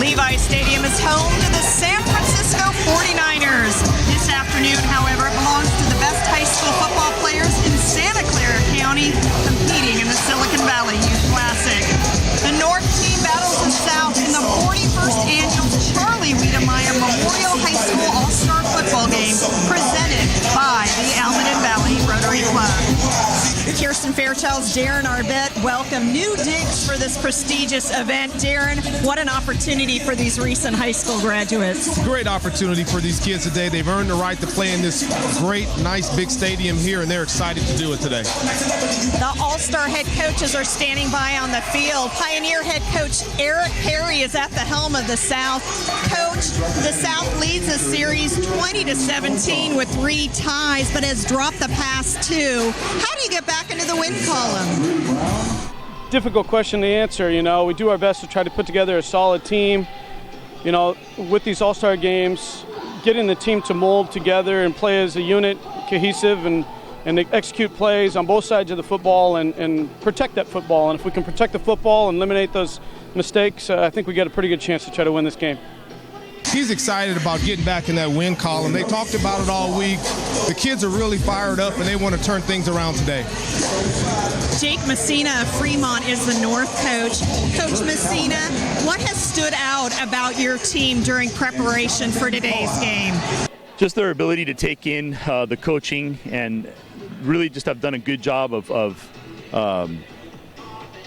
Levi Stadium is home to the San Francisco 49ers. This afternoon, however, it belongs to the best high school football players in Santa Clara County competing in the Silicon Valley Youth Classic. The North team battles the South in the 41st annual Charlie Wedemeyer Memorial High School All-Star Football Game presented by the Almaden Valley Rotary Club. Kirsten Fairchild's Darren Arbett welcome new digs for this prestigious event. Darren, what an opportunity for these recent high school graduates. Great opportunity for these kids today. They've earned the right to play in this great, nice, big stadium here, and they're excited to do it today. The All-Star head coaches are standing by on the field. Pioneer head coach Eric Perry is at the helm of the South. Coach, the South leads the series 20-17 with 3 ties, but has dropped the past 2. How do you get back into the win column? Difficult question to answer. You know, we do our best to try to put together a solid team. You know, with these all-star games, getting the team to mold together and play as a unit, cohesive, and execute plays on both sides of the football and protect that football. And if we can protect the football and eliminate those mistakes, I think we got a pretty good chance to try to win this game. He's excited about getting back in that win column. They talked about it all week. The kids are really fired up, and they want to turn things around today. Jake Messina of Fremont is the North coach. Coach Messina, what has stood out about your team during preparation for today's game? Just their ability to take in the coaching and really just have done a good job of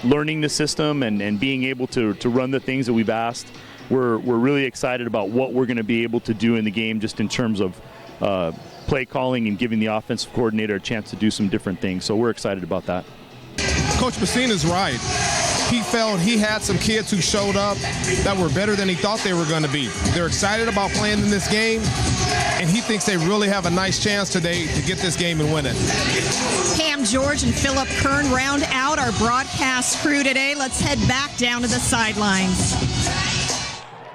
learning the system and being able to run the things that we've asked. We're really excited about what we're going to be able to do in the game just in terms of play calling and giving the offensive coordinator a chance to do some different things. So we're excited about that. Coach Messina's right. He felt he had some kids who showed up that were better than he thought they were going to be. They're excited about playing in this game, and he thinks they really have a nice chance today to get this game and win it. Pam George and Philip Kern round out our broadcast crew today. Let's head back down to the sidelines.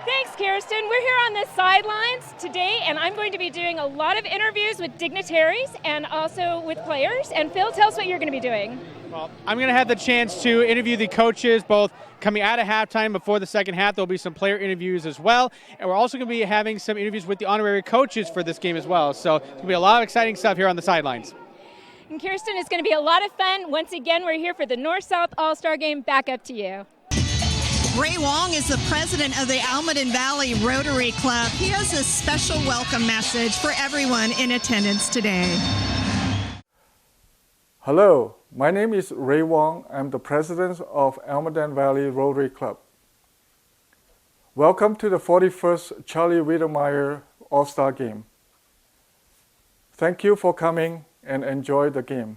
Thanks, Kirsten. We're here on the sidelines today, and I'm going to be doing a lot of interviews with dignitaries and also with players. And Phil, tell us what you're going to be doing. Well, I'm going to have the chance to interview the coaches, both coming out of halftime before the second half. There'll be some player interviews as well. And we're also going to be having some interviews with the honorary coaches for this game as well. So it's going to be a lot of exciting stuff here on the sidelines. And Kirsten, it's going to be a lot of fun. Once again, we're here for the North-South All-Star Game. Back up to you. Ray Wong is the president of the Almaden Valley Rotary Club. He has a special welcome message for everyone in attendance today. Hello, my name is Ray Wong. I'm the president of Almaden Valley Rotary Club. Welcome to the 41st Charlie Wedemeyer All-Star Game. Thank you for coming and enjoy the game.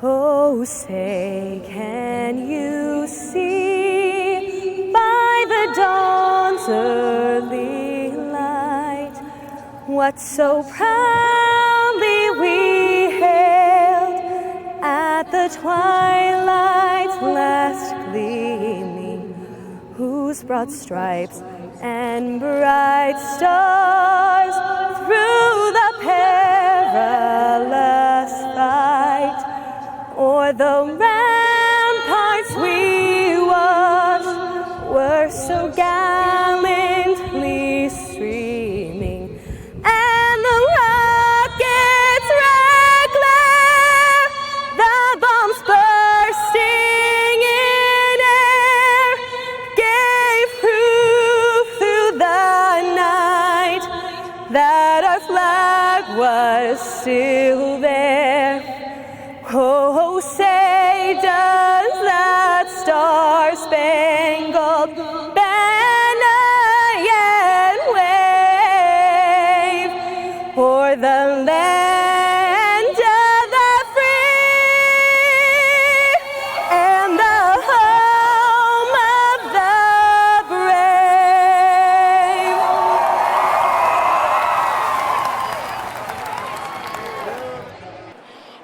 Oh, say, can you see by the dawn's early light what so proudly we hailed at the twilight's last gleaming, whose broad stripes and bright stars through the perilous fight o'er the ramparts we watched were so gallantly streaming, and the rockets' red glare, the bombs bursting in air, gave proof through the night that our flag was still there. Oh, say, does that star-spangled banner yet wave o'er the land of the free and the home of the brave?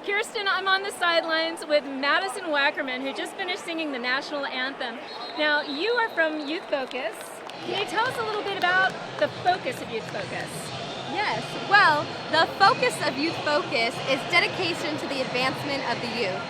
Kirsten, I'm on the sidelines with Madison Wackerman, who just finished singing the national anthem. Now, you are from Youth Focus. Can you tell us a little bit about the focus of Youth Focus? Yes, well, the focus of Youth Focus is dedication to the advancement of the youth.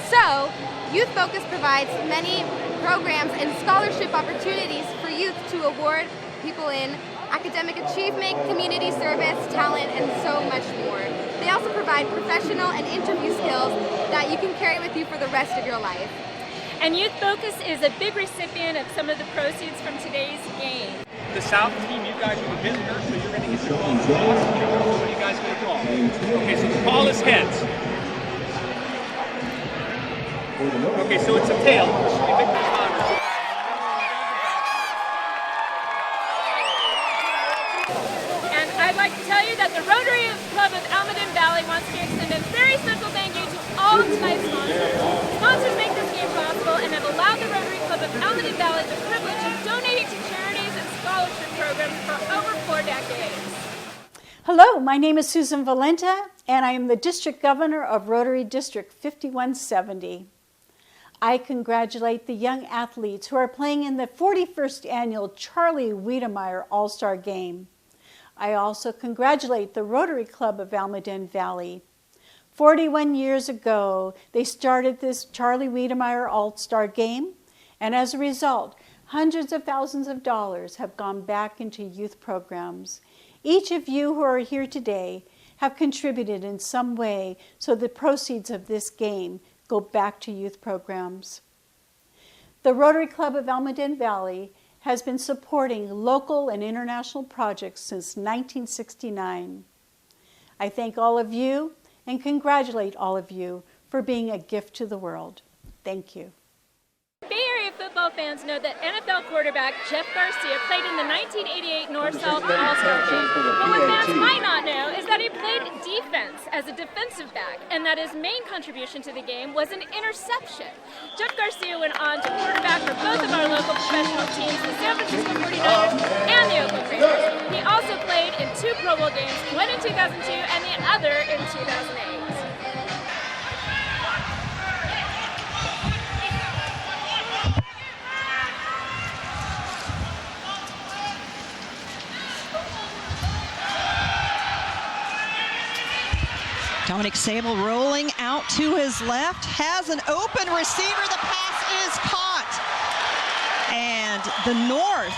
So, Youth Focus provides many programs and scholarship opportunities for youth to award people in academic achievement, community service, talent, and so much more. They also provide professional and interview skills that you can carry with you for the rest of your life. And Youth Focus is a big recipient of some of the proceeds from today's game. The South team, you guys are the visitors, so you're going to get the call. What are you guys going to call? Okay, so the call is heads. Okay, so it's a tail. And I'd like to tell you that the Rotary Club of Almaden Valley wants to extend a very special thank you to all of tonight's sponsors. Sponsors make this game possible and have allowed the Rotary Club of Almaden Valley the privilege of donating to charities and scholarship programs for over 4 decades. Hello, my name is Susan Valenta, and I am the District Governor of Rotary District 5170. I congratulate the young athletes who are playing in the 41st Annual Charlie Wedemeyer All-Star Game. I also congratulate the Rotary Club of Almaden Valley. 41 years ago, they started this Charlie Wedemeyer All-Star Game, and as a result, hundreds of thousands of dollars have gone back into youth programs. Each of you who are here today have contributed in some way so the proceeds of this game go back to youth programs. The Rotary Club of Almaden Valley has been supporting local and international projects since 1969. I thank all of you and congratulate all of you for being a gift to the world. Thank you. Bay Area football fans know that NFL quarterback Jeff Garcia played in the 1988 North-South All-Star Game. But what fans might not know is that he played defense as a defensive back, and that his main contribution to the game was an interception. Jeff Garcia went on to quarterback for both of our local professional teams, the San Francisco 49ers and the Oakland Raiders. He also played in 2 Pro Bowl games, one in 2002 and the other in 2008. Dominic Sable rolling out to his left, has an open receiver, the pass is caught. And the North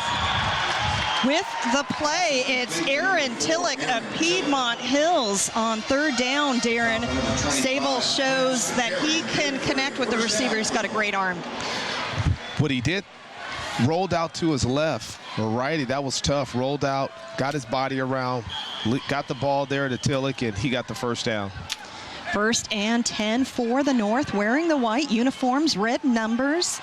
with the play, it's Aaron Tillich of Piedmont Hills on 3rd down, Darren. Sable shows that he can connect with the receiver, he's got a great arm. What he did, rolled out to his left or righty, that was tough, rolled out, got his body around, got the ball there to Tillich, and he got the first down. 1st and 10 for the North, wearing the white uniforms, red numbers,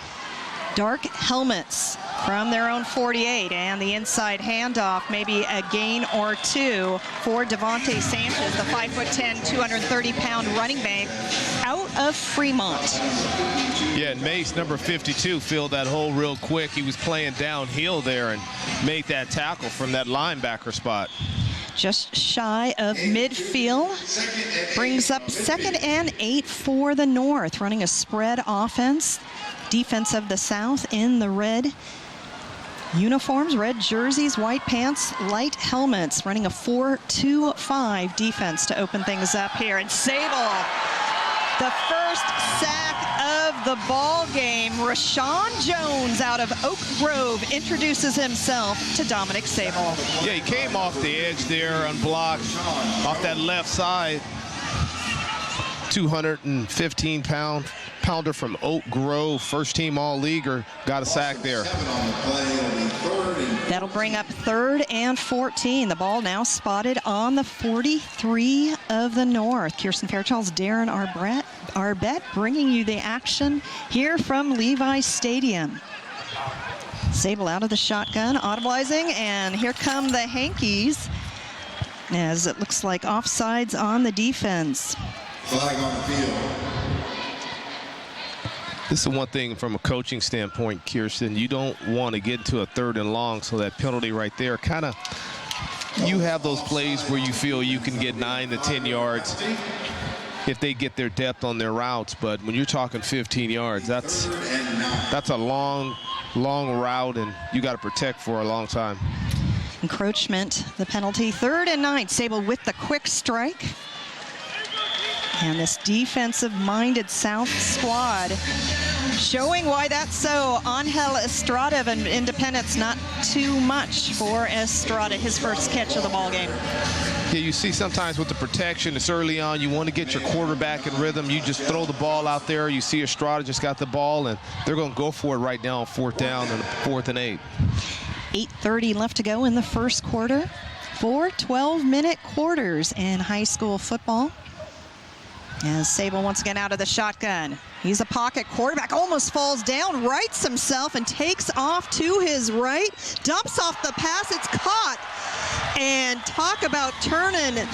dark helmets from their own 48, and the inside handoff, maybe a gain or 2 for Devontae Sanchez, the 5'10", 230-pound running back out of Fremont. Yeah, and Mace, number 52, filled that hole real quick. He was playing downhill there and made that tackle from that linebacker spot. Just shy of midfield, brings up 2nd and 8 for the North, running a spread offense. Defense of the South in the red uniforms, red jerseys, white pants, light helmets, running a 4-2-5 defense to open things up here. And Sable, the first sack of the ball game. Rashawn Jones out of Oak Grove introduces himself to Dominic Sable. Yeah, he came off the edge there, unblocked, off that left side. 215-pounder from Oak Grove, first-team All-Leaguer, got a sack there. That'll bring up 3rd and 14. The ball now spotted on the 43 of the North. Kirsten Fairchild's Darren Arbet bringing you the action here from Levi Stadium. Sable out of the shotgun, audibilizing, and here come the Hankies as it looks like offsides on the defense. Flag on the field. This is one thing from a coaching standpoint, Kirsten. You don't want to get to a 3rd and long, so that penalty right there kind of, you have those plays where you feel you can get 9 to 10 yards if they get their depth on their routes. But when you're talking 15 yards, that's a long route, and you got to protect for a long time. Encroachment, the penalty. 3rd and 9. Sable with the quick strike. And this defensive-minded South squad Showing why that's so. Angel Estrada of Independence, not too much for Estrada, his first catch of the ball game. Yeah, you see sometimes with the protection, it's early on. You want to get your quarterback in rhythm. You just throw the ball out there. You see Estrada just got the ball, and they're going to go for it right now on 4th down and 4th and 8. 8:30 left to go in the first quarter. 4 12-minute quarters in high school football. As Sable once again out of the shotgun. He's a pocket quarterback, almost falls down, rights himself and takes off to his right, dumps off the pass, it's caught. And talk about turning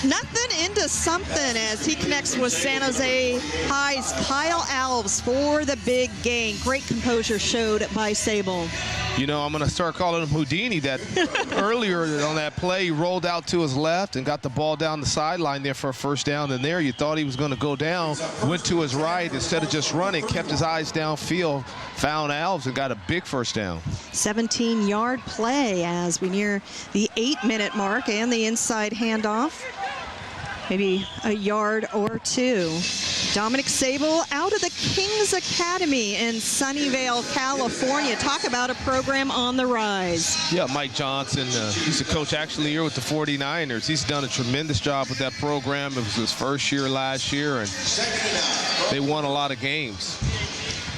nothing into something as he connects with San Jose High's Kyle Alves for the big gain. Great composure showed by Sable. You know, I'm going to start calling him Houdini. That earlier on that play, he rolled out to his left and got the ball down the sideline there for a first down. And there you thought he was going to go down, went to his right instead of just running, kept his eyes downfield, found Alves and got a big first down. 17-yard play as we near the 8-minute mark and the inside handoff. Maybe a yard or two. Dominic Sable out of the Kings Academy in Sunnyvale, California. Talk about a program on the rise. Yeah, Mike Johnson, he's a coach actually here with the 49ers. He's done a tremendous job with that program. It was his first year last year, and they won a lot of games.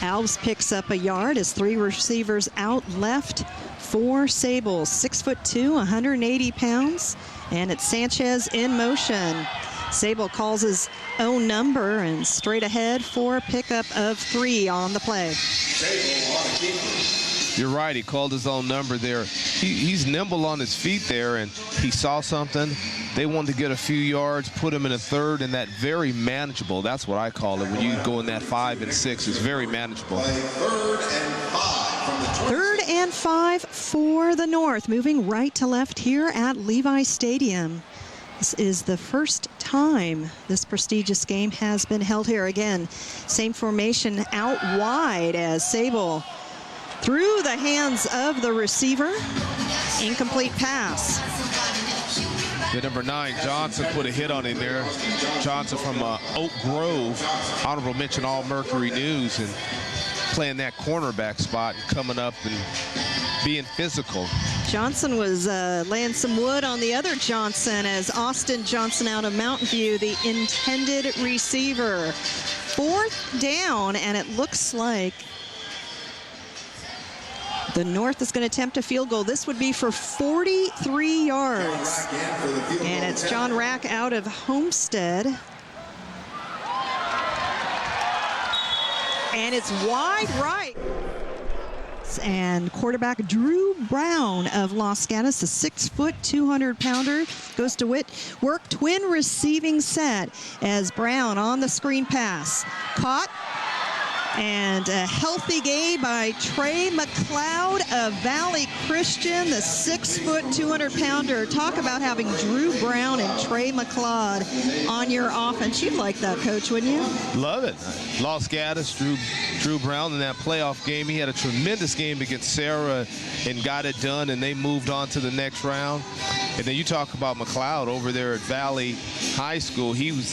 Alves picks up a yard as 3 receivers out left for Sable. 6'2", 180 pounds. And it's Sanchez in motion. Sable calls his own number and straight ahead for a pickup of 3 on the play. You're right, he called his own number there. He's nimble on his feet there, and he saw something. They wanted to get a few yards, put him in a third, and that very manageable. That's what I call it. When you go in that 5 and 6, it's very manageable. 3rd and 5 for the North, moving right to left here at Levi Stadium. This is the first time this prestigious game has been held here. Again, same formation out wide as Sable through the hands of the receiver. Incomplete pass. The number 9, Johnson, put a hit on him there. Johnson from Oak Grove, honorable mention All Mercury News, and playing that cornerback spot and coming up and being physical. Johnson was laying some wood on the other Johnson as Austin Johnson out of Mountain View, the intended receiver. 4th down, and it looks like the North is going to attempt a field goal. This would be for 43 yards. And it's John Rack out of Homestead. And it's wide right. And quarterback Drew Brown of Los Gatos, a 6', 200-pounder, goes to work twin receiving set as Brown on the screen pass. Caught. And a healthy gain by Trey McLeod of Valley Christian, the 6', 200-pounder. Talk about having Drew Brown and Trey McLeod on your offense. You'd like that, Coach, wouldn't you? Love it. Los Gatos, Drew Brown in that playoff game. He had a tremendous game against Sarah and got it done, and they moved on to the next round. And then you talk about McLeod over there at Valley High School. He was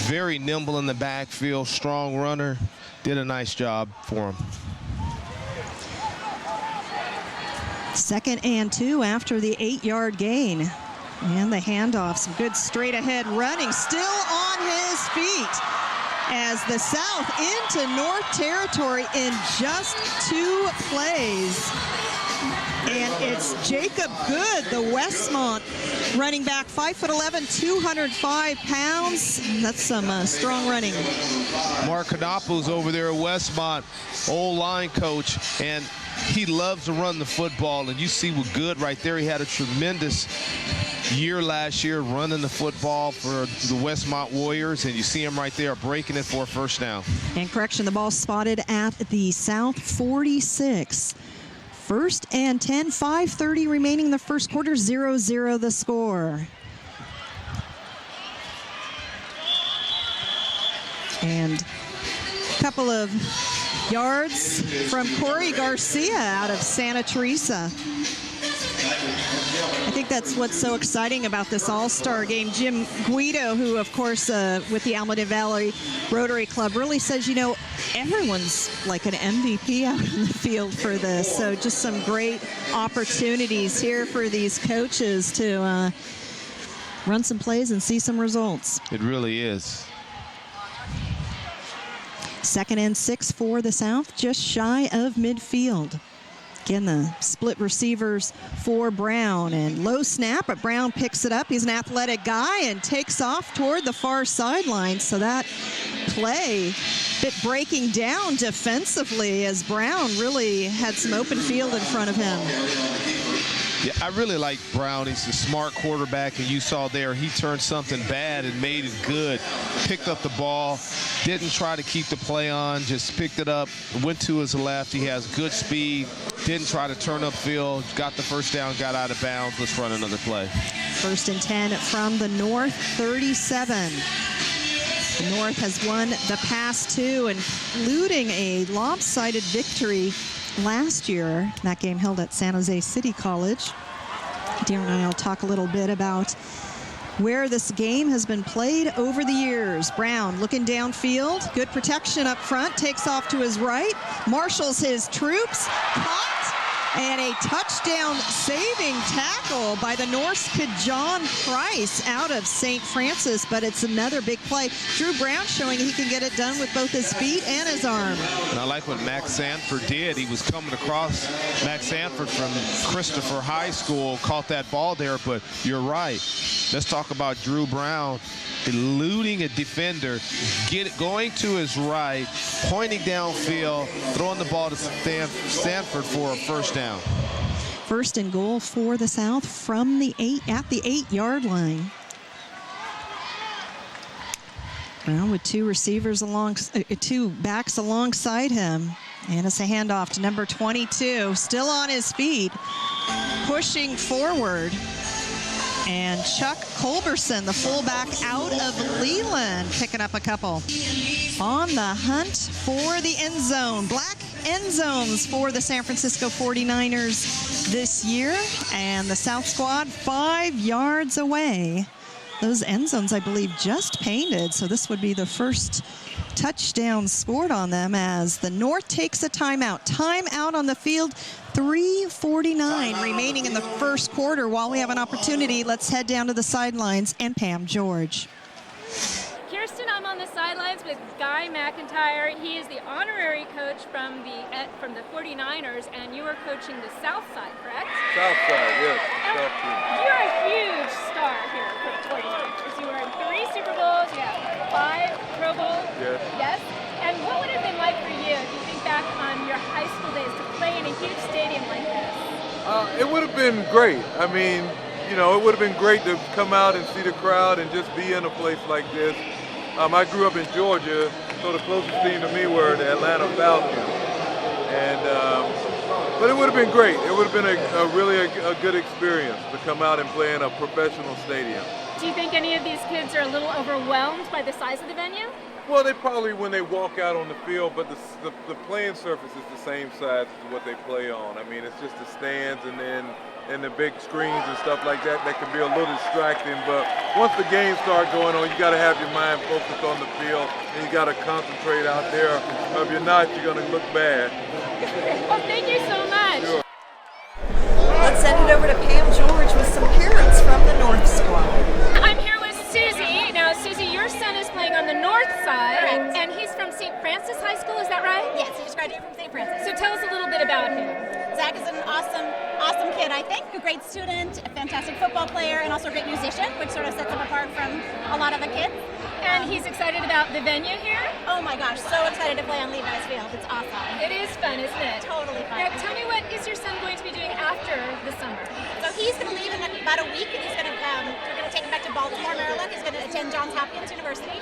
very nimble in the backfield, strong runner. Did a nice job for him. 2nd and 2 after the 8-yard gain. And the handoff, some good straight ahead running, still on his feet as the South into North territory in just 2 plays. And it's Jacob Good, the Westmont running back, 5'11", 205 pounds. That's some strong running. Mark Canapo's over there at Westmont, old line coach, and he loves to run the football. And you see what Good right there. He had a tremendous year last year running the football for the Westmont Warriors, and you see him right there breaking it for a first down. And correction, the ball spotted at the South 46. 1st and 10, 5:30 remaining in the first quarter, 0-0 the score. And a couple of yards from Corey Garcia out of Santa Teresa. I think that's what's so exciting about this All-Star game. Jim Guido, who, of course, with the Almaden Valley Rotary Club, really says, you know, everyone's like an MVP out in the field for this. So just some great opportunities here for these coaches to run some plays and see some results. It really is. 2nd and 6 for the South, just shy of midfield. Again, the split receivers for Brown, and low snap, but Brown picks it up. He's an athletic guy and takes off toward the far sideline. So that play, a bit breaking down defensively as Brown really had some open field in front of him. Yeah, I really like Brown. He's a smart quarterback, and you saw there he turned something bad and made it good. Picked up the ball, didn't try to keep the play on, just picked it up, went to his left. He has good speed, didn't try to turn upfield, got the first down, got out of bounds. Let's run another play. 1st and 10 from the North 37. The North has won the past 2, including a lopsided victory last year. That game held at San Jose City College. Darren and I will talk a little bit about where this game has been played over the years. Brown looking downfield, good protection up front, takes off to his right, marshals his troops, caught, and a touchdown saving tackle by the North's John Price out of St. Francis, but it's another big play. Drew Brown showing he can get it done with both his feet and his arm. And I like what Max Sanford did. He was coming across. Max Sanford from Christopher High School caught that ball there, but you're right. Let's talk about Drew Brown eluding a defender, going to his right, pointing downfield, throwing the ball to Sanford for a first down. 1st and goal for the South from the 8 at the 8-yard line. Brown with 2 receivers two backs alongside him, and it's a handoff to number 22, still on his feet, pushing forward. And Chuck Culberson, the fullback out of Leland, picking up a couple. On the hunt for the end zone. Black end zones for the San Francisco 49ers this year. And the South squad 5 yards away. Those end zones, I believe, just painted. So this would be the first touchdown scored on them as the North takes a timeout. Timeout on the field. 3:49 remaining in the first quarter. While we have an opportunity, let's head down to the sidelines and Pam George. Kirsten, I'm on the sidelines with Guy McIntyre. He is the honorary coach from the 49ers, and you are coaching the South Side, correct? South Side, yes. South team. You're a huge star here for the 49ers. You were in 3 Super Bowls, you have 5 Pro Bowls. Yes. Yes? And what would it have been like for you if you think back on your high school days to play in a huge stadium like this? It would have been great. I mean, you know, it would have been great to come out and see the crowd and just be in a place like this. I grew up in Georgia, so the closest team to me were the Atlanta Falcons. But it would have been great. It would have been a really good experience to come out and play in a professional stadium. Do you think any of these kids are a little overwhelmed by the size of the venue? Well, they probably when they walk out on the field, but the playing surface is the same size as what they play on. I mean, it's just the stands and the big screens and stuff like that can be a little distracting. But once the games start going on, you got to have your mind focused on the field, and you got to concentrate out there. If you're not, you're going to look bad. Well, thank you so much. Sure. Let's send it over to Pam George with some parents from the North squad. I'm here with Susie. Now, Susie, your son is playing on the north side, Correct. and he's from St. Francis High School, is that right? Yes, he just graduated from St. Francis. So tell us a little bit about him. Zach is an awesome kid, I think. A great student, a fantastic football player, and also a great musician, which sort of sets him apart from a lot of the kids. And he's excited about the venue here? Oh my gosh, so excited to play on Levi's Field. It's awesome. It is fun, isn't it? Totally fun. Now, tell me, what is your son going to be doing after the summer? So he's going to leave in about a week, and we're going to take him back to Baltimore, Maryland. He's going to attend Johns Hopkins University.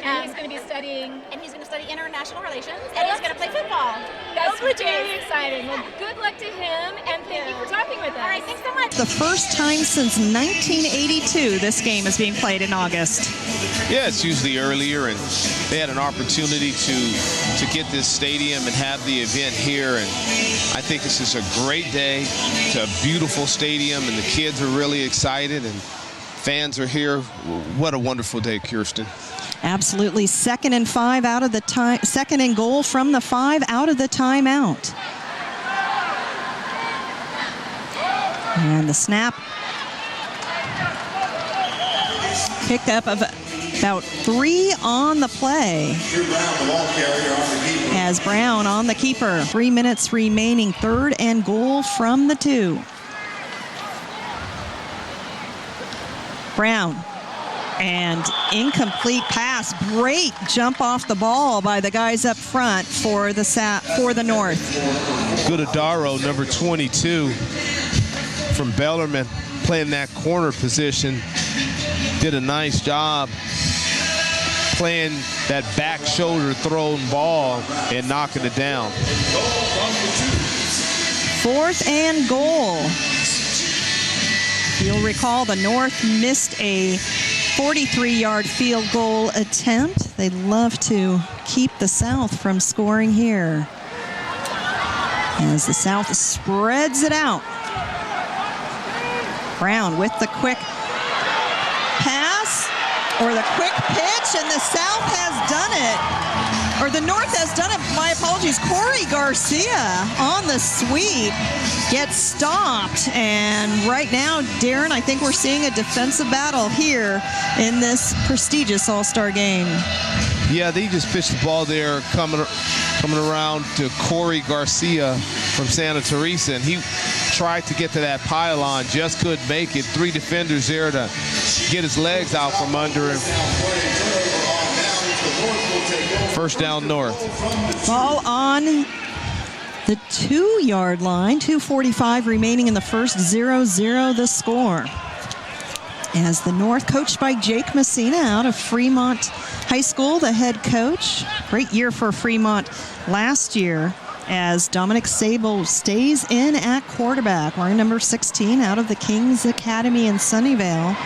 And he's going to be studying? And he's going to study international relations, and he's going to play football. That's which is very exciting. Well, good luck to him, and thank you for talking with us. All right, thanks so much. The first time since 1982 this game is being played in August. Yeah, it's usually earlier, and they had an opportunity to get this stadium and have the event here, and I think this is a great day. It's a beautiful stadium, and the kids are really excited, and fans are here. What a wonderful day, Kirsten. Absolutely. Second and goal from the 5 out of the timeout. And the snap. Pickup of about 3 on the play. As Brown on the keeper. 3 minutes remaining. 3rd and goal from the 2. Brown. And incomplete pass. Great jump off the ball by the guys up front for the North. Goodadaro, number 22, from Bellarmine, playing that corner position, did a nice job playing that back shoulder thrown ball and knocking it down. 4th and goal. You'll recall the North missed a 43-yard field goal attempt. They'd love to keep the South from scoring here. As the South spreads it out. Brown with the quick pass or the quick pitch, and the South has done it. Or the North has done it, my apologies. Corey Garcia on the sweep gets stopped. And right now, Darren, I think we're seeing a defensive battle here in this prestigious All-Star game. Yeah, they just pitched the ball there coming around to Corey Garcia from Santa Teresa, and he tried to get to that pylon, just couldn't make it. 3 defenders there to get his legs out from under him. First down, North. Ball on the 2-yard line. 2:45 remaining in the first. 0-0 the score. As the North, coached by Jake Messina out of Fremont High School, the head coach. Great year for Fremont last year, as Dominic Sable stays in at quarterback, wearing number 16 out of the Kings Academy in Sunnyvale.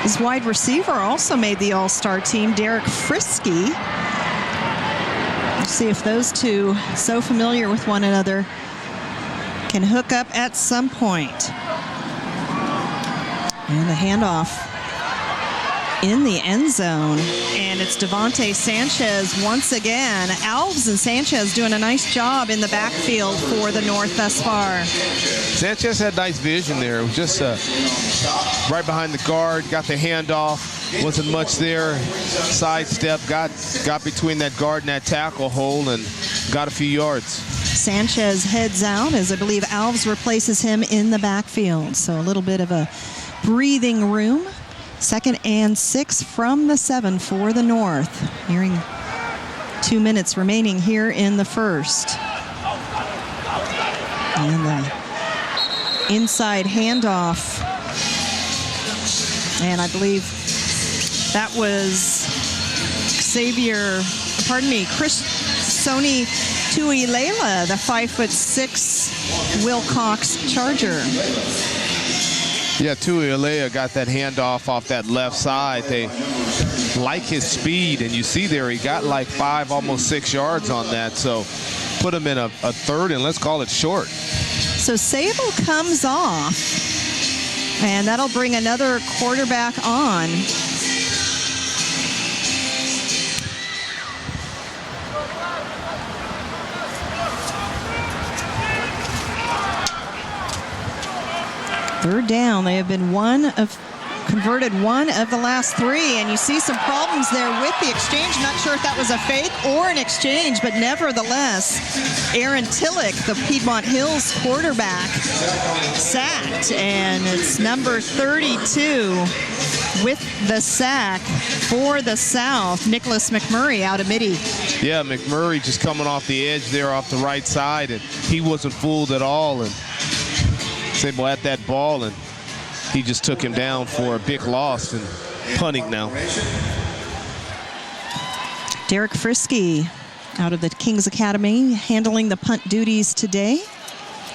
His wide receiver also made the All-Star team, Derek Frisky. We'll see if those two, so familiar with one another, can hook up at some point. And a handoff in the end zone. And it's Devontae Sanchez once again. Alves and Sanchez doing a nice job in the backfield for the North thus far. Sanchez had nice vision there. It was just right behind the guard, got the handoff. Wasn't much there. Sidestep, got between that guard and that tackle hole and got a few yards. Sanchez heads out as I believe Alves replaces him in the backfield. So a little bit of a breathing room. 2nd and 6 from the 7 for the North. Nearing 2 minutes remaining here in the first. And the inside handoff. And I believe that was Chris Sony Tuilela, the 5'6" Wilcox Charger. Yeah, Tuilela got that handoff off that left side. They like his speed, and you see there he got like 5, almost 6 yards on that. So put him in a 3rd and let's call it short. So Sable comes off, and that'll bring another quarterback on. Third down. They have been converted one of the last 3, and you see some problems there with the exchange. Not sure if that was a fake or an exchange, but nevertheless, Aaron Tillich, the Piedmont Hills quarterback, sacked, and it's number 32 with the sack for the South, Nicholas McMurray out of Midi. Yeah, McMurray just coming off the edge there off the right side, and he wasn't fooled at all. And Sable at that ball, and he just took him down for a big loss and punting now. Derek Frisky out of the Kings Academy, handling the punt duties today.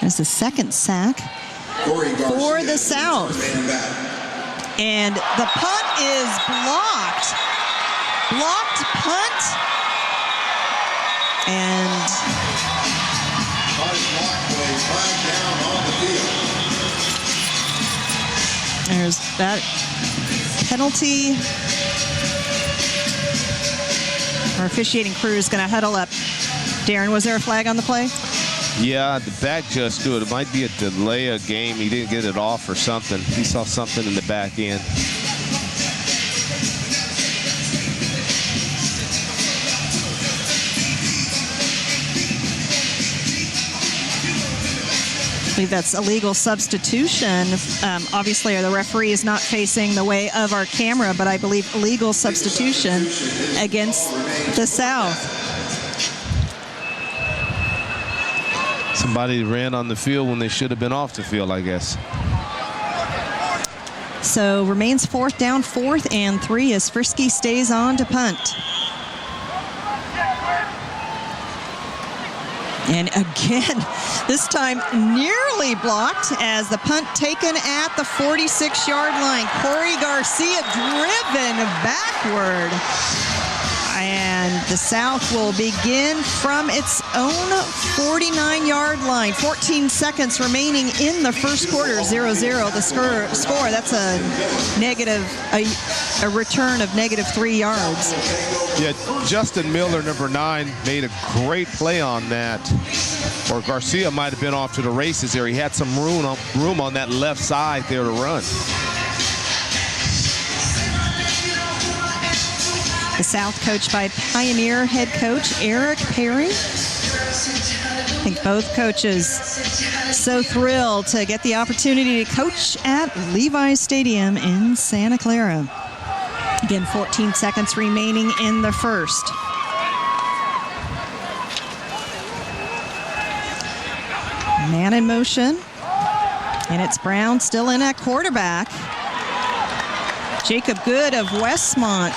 As the second sack for the South. And the punt is blocked. Blocked punt. And there's that penalty. Our officiating crew is going to huddle up. Darren, was there a flag on the play? Yeah, the back judge threw it. It might be a delay of game. He didn't get it off or something. He saw something in the back end. I believe that's illegal substitution. Obviously, the referee is not facing the way of our camera, but I believe illegal substitution against the South. Somebody ran on the field when they should have been off the field, I guess. So remains 4th down, 4th and 3 as Frisky stays on to punt. And again, this time nearly blocked as the punt taken at the 46-yard line. Corey Garcia driven backward. And the South will begin from its own 49-yard line. 14 seconds remaining in the first quarter, 0-0. The score, that's a return of -3 yards. Yeah, Justin Miller, number 9, made a great play on that. Or Garcia might have been off to the races there. He had some room on that left side there to run. The South coached by Pioneer head coach Eric Perry. I think both coaches so thrilled to get the opportunity to coach at Levi's Stadium in Santa Clara. Again, 14 seconds remaining in the first. Man in motion. And it's Brown still in at quarterback. Jacob Good of Westmont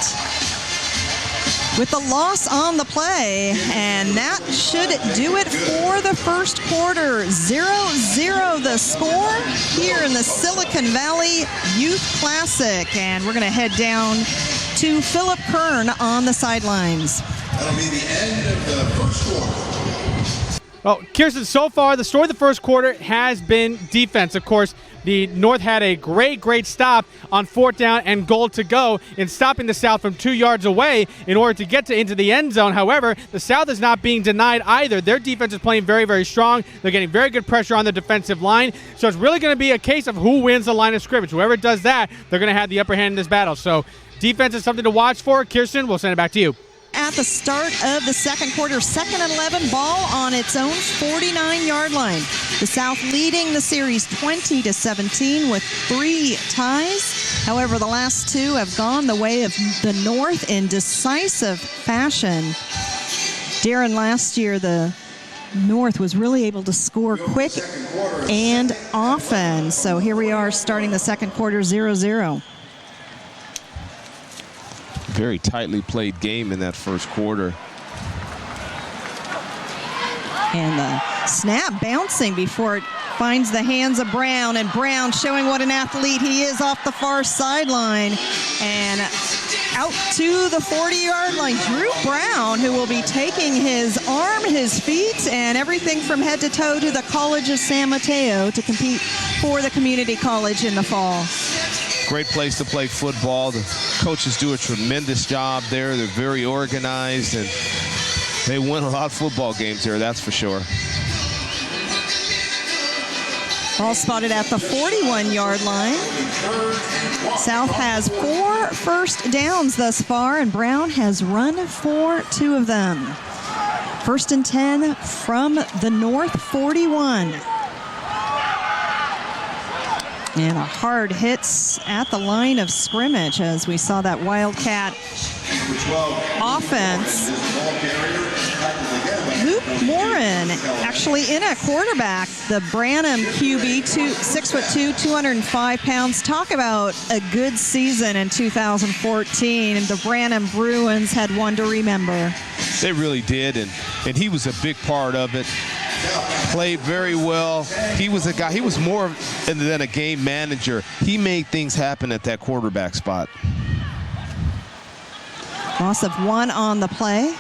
with the loss on the play, and that should do it for the first quarter. 0-0 the score here in the Silicon Valley Youth Classic, and we're going to head down to Philip Kern on the sidelines. That'll be the end of the first quarter. Well, Kirsten, so far the story of the first quarter has been defense. Of course, the North had a great stop on 4th down and goal to go in stopping the South from 2 yards away in order to get into the end zone. However, the South is not being denied either. Their defense is playing very strong. They're getting very good pressure on the defensive line. So it's really going to be a case of who wins the line of scrimmage. Whoever does that, they're going to have the upper hand in this battle. So defense is something to watch for. Kirsten, we'll send it back to you. At the start of the second quarter, 2nd and 11, ball on its own 49-yard line. The South leading the series 20-17 with 3 ties. However, the last 2 have gone the way of the North in decisive fashion. Darren, last year the North was really able to score quick and often. So here we are starting the second quarter 0-0. Very tightly played game in that first quarter. And the snap bouncing before it finds the hands of Brown, and Brown showing what an athlete he is off the far sideline and out to the 40-yard line. Drew Brown, who will be taking his arm, his feet, and everything from head to toe to the College of San Mateo to compete for the community college in the fall. Great place to play football. The coaches do a tremendous job there. They're very organized, and they win a lot of football games there, that's for sure. Ball spotted at the 41-yard line. South has 4 first downs thus far, and Brown has run for 2 of them. 1st and 10 from the North 41. And a hard hits at the line of scrimmage as we saw that Wildcat offense. Luke Morin actually in at quarterback. The Branham QB, 6'2", 205 pounds. Talk about a good season in 2014. And the Branham Bruins had one to remember. They really did, and he was a big part of it. Played very well. He was a guy, he was more than a game manager. He made things happen at that quarterback spot. Loss of 1 on the play.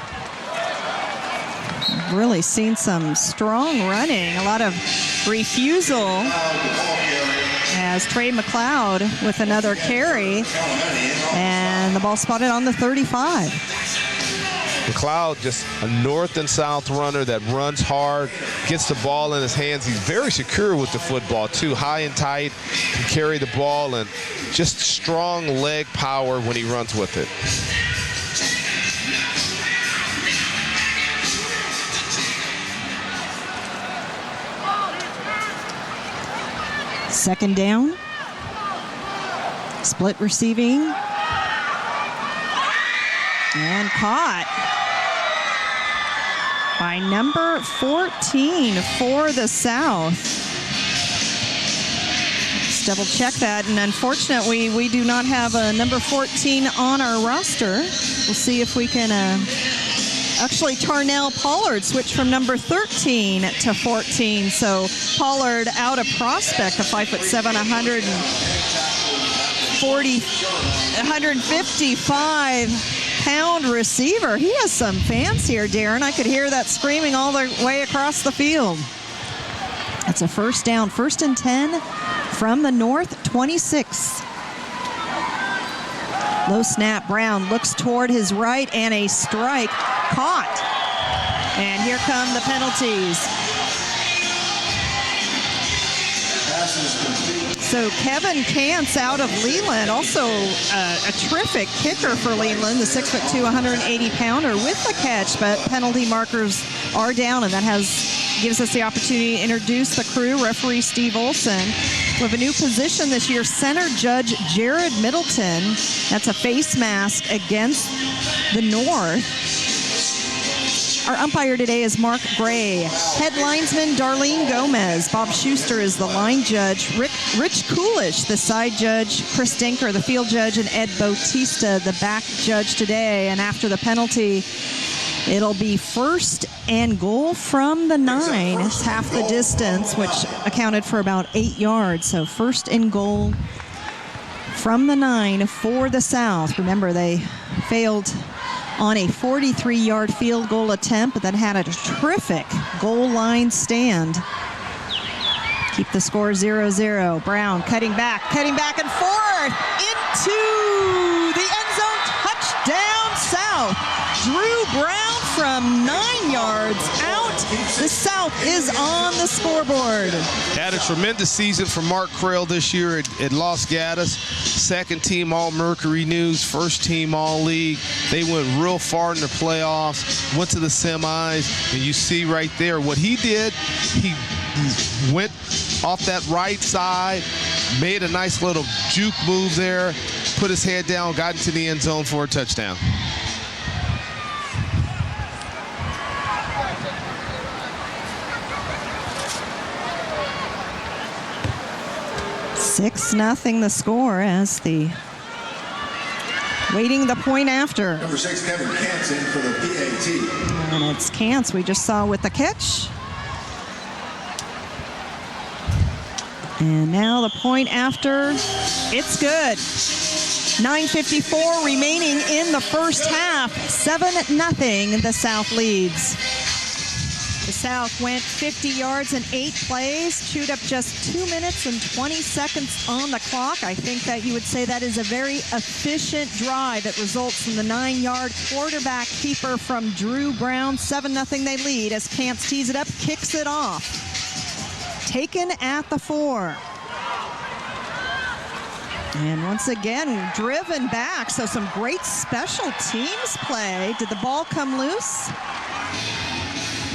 Really seen some strong running, a lot of refusal as Trey McLeod with another carry, and the ball spotted on the 35. McLeod, just a north and south runner that runs hard, gets the ball in his hands. He's very secure with the football too, high and tight, can carry the ball, and just strong leg power when he runs with it. Second down. Split receiving. And caught by number 14 for the South. Let's double check that. And unfortunately, we do not have a number 14 on our roster. We'll see if we can actually, Tarnell Pollard switched from number 13 to 14. So Pollard out of prospect, a 5'7", 155-pound receiver. He has some fans here, Darren. I could hear that screaming all the way across the field. That's a first down, 1st and 10 from the North 26. Low snap, Brown looks toward his right, and a strike caught. And here come the penalties. So Kevin Kantz out of Leland, also a terrific kicker for Leland, the 6'2", 180-pounder with the catch, but penalty markers are down, and that gives us the opportunity to introduce the crew. Referee Steve Olson. We have a new position this year, center judge Jared Middleton. That's a face mask against the North. Our umpire today is Mark Gray. Head linesman Darlene Gomez. Bob Schuster is the line judge. Rich Coolish, the side judge. Chris Dinker, the field judge, and Ed Bautista, the back judge today. And after the penalty, it'll be 1st and goal from the 9. It's half the distance, which accounted for about 8 yards. So 1st and goal from the 9 for the South. Remember, they failed on a 43-yard field goal attempt, but then had a terrific goal line stand. Keep the score 0-0. Brown cutting back and forth into the end zone. Touchdown South. Drew Brown from 9 yards out. The South is on the scoreboard. Had a tremendous season for Mark Crail this year at Los Gatos. 2nd team All-Mercury News, 1st team All-League. They went real far in the playoffs, went to the semis, and you see right there what he did. He went off that right side, made a nice little juke move there, put his head down, got into the end zone for a touchdown. Six nothing the score as waiting the point after. Number 6, Kevin Kantz in for the PAT. And it's Kantz we just saw with the catch. And now the point after, it's good. 9:54 remaining in the first half. 7-0, the South leads. The South went 50 yards in 8 plays, chewed up just 2 minutes and 20 seconds on the clock. I think that you would say that is a very efficient drive that results from the 9-yard quarterback keeper from Drew Brown. 7-0 they lead as Kantz tees it up, kicks it off. Taken at the 4. And once again, driven back, so some great special teams play. Did the ball come loose?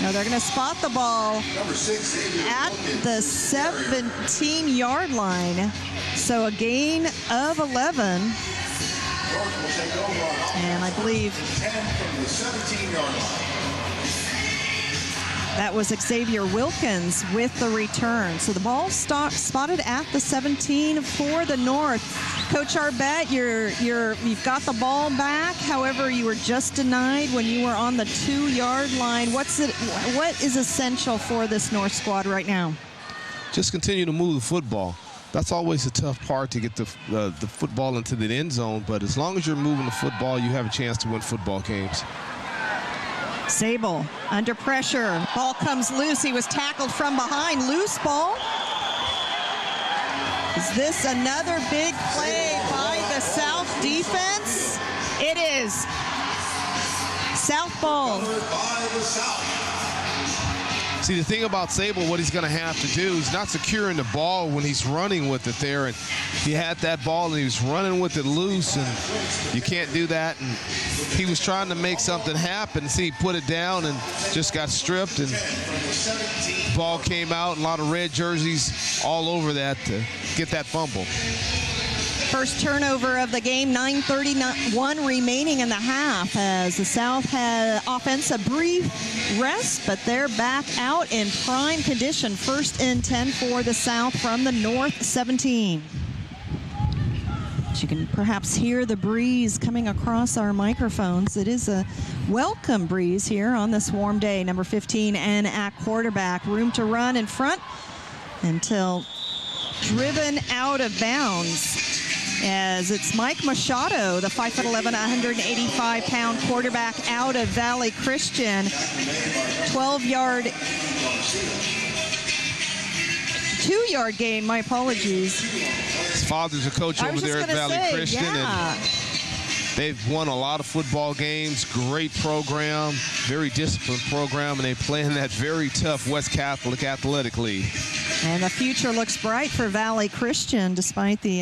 No, they're going to spot the ball at the 17-yard line. So a gain of 11. And I believe That was Xavier Wilkins with the return. So the ball spotted at the 17 for the North. Coach Arbette, you've got the ball back. However, you were just denied when you were on the 2-yard line. What is essential for this North squad right now? Just continue to move the football. That's always a tough part, to get the football into the end zone. But as long as you're moving the football, you have a chance to win football games. Sable under pressure. Ball comes loose. He was tackled from behind. Loose ball. Is this another big play by the South defense? It is. South ball. See, the thing about Sable, what he's going to have to do, he's not securing the ball when he's running with it there. And he had that ball and he was running with it loose, and you can't do that. And he was trying to make something happen. See, he put it down and just got stripped, and the ball came out, and a lot of red jerseys all over that to get that fumble. First turnover of the game, 9:31 remaining in the half, as the South had offense a brief rest, but they're back out in prime condition. 1st and 10 for the South from the North 17. You can perhaps hear the breeze coming across our microphones. It is a welcome breeze here on this warm day. Number 15 and at quarterback. Room to run in front until driven out of bounds, as it's Mike Machado, the 5'11", 185-pound quarterback out of Valley Christian. 12-yard, 2-yard gain, my apologies. His father's a coach over there at Valley Christian, and they've won a lot of football games. Great program, very disciplined program, and they play in that very tough West Catholic Athletic League. And the future looks bright for Valley Christian, despite the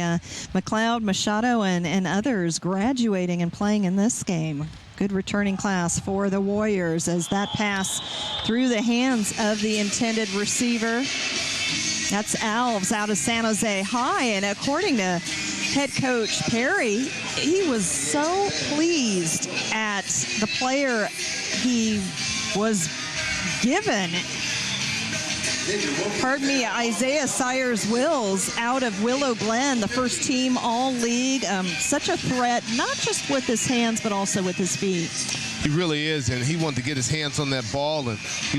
McLeod, Machado, and others graduating and playing in this game. Good returning class for the Warriors, as that pass through the hands of the intended receiver. That's Alves out of San Jose High, and according to head coach Perry, he was so pleased at the player he was given. Pardon me, Isaiah Sires-Wills out of Willow Glen, the first team all-league. Such a threat, not just with his hands, but also with his feet. He really is, and he wanted to get his hands on that ball, and he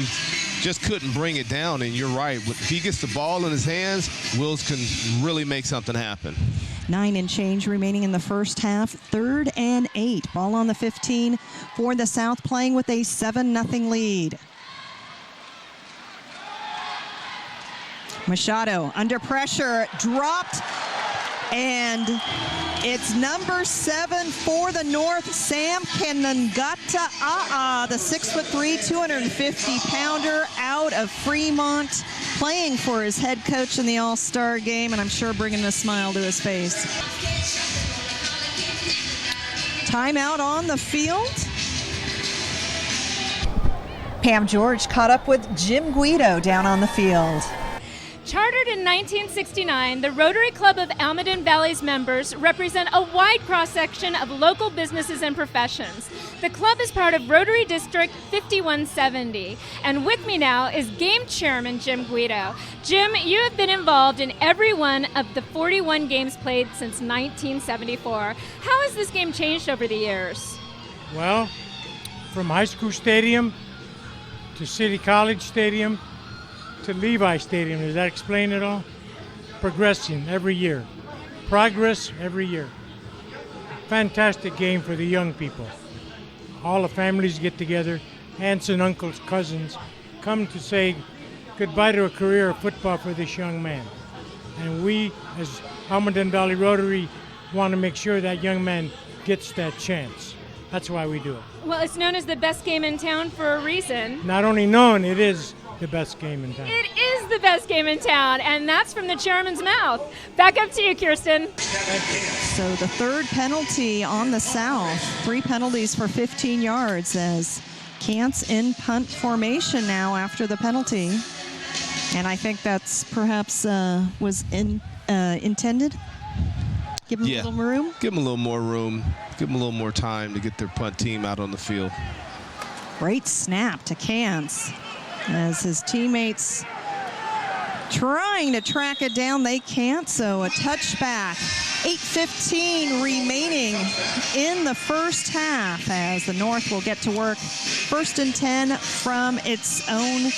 just couldn't bring it down. And you're right, if he gets the ball in his hands, Wills can really make something happen. 9 and change remaining in the first half. 3rd and 8. Ball on the 15 for the South, playing with a 7-0 lead. Machado under pressure, dropped, and it's number 7 for the North, Sam Kanangata, the 6'3", 250-pounder out of Fremont, playing for his head coach in the All-Star game, and I'm sure bringing a smile to his face. Timeout on the field. Pam George caught up with Jim Guido down on the field. Chartered in 1969, the Rotary Club of Almaden Valley's members represent a wide cross-section of local businesses and professions. The club is part of Rotary District 5170. And with me now is Game Chairman Jim Guido. Jim, you have been involved in every one of the 41 games played since 1974. How has this game changed over the years? Well, from high school stadium to City College Stadium to Levi Stadium. Does that explain it all? Progressing every year. Progress every year. Fantastic game for the young people. All the families get together, aunts and uncles, cousins, come to say goodbye to a career of football for this young man. And we, as Almaden Valley Rotary, want to make sure that young man gets that chance. That's why we do it. Well, it's known as the best game in town for a reason. Not only known, it is the best game in town. It is the best game in town, and that's from the chairman's mouth. Back up to you, Kirsten. So the 3rd penalty on the South. 3 penalties for 15 yards, as Cants in punt formation now after the penalty. And I think that's perhaps was intended. Give them a little room? Give them a little more room. Give them a little more time to get their punt team out on the field. Great snap to Cants. as his teammates trying to track it down. They can't, so a touchback. 8:15 remaining in the first half as the North will get to work. 1st and 10 from its own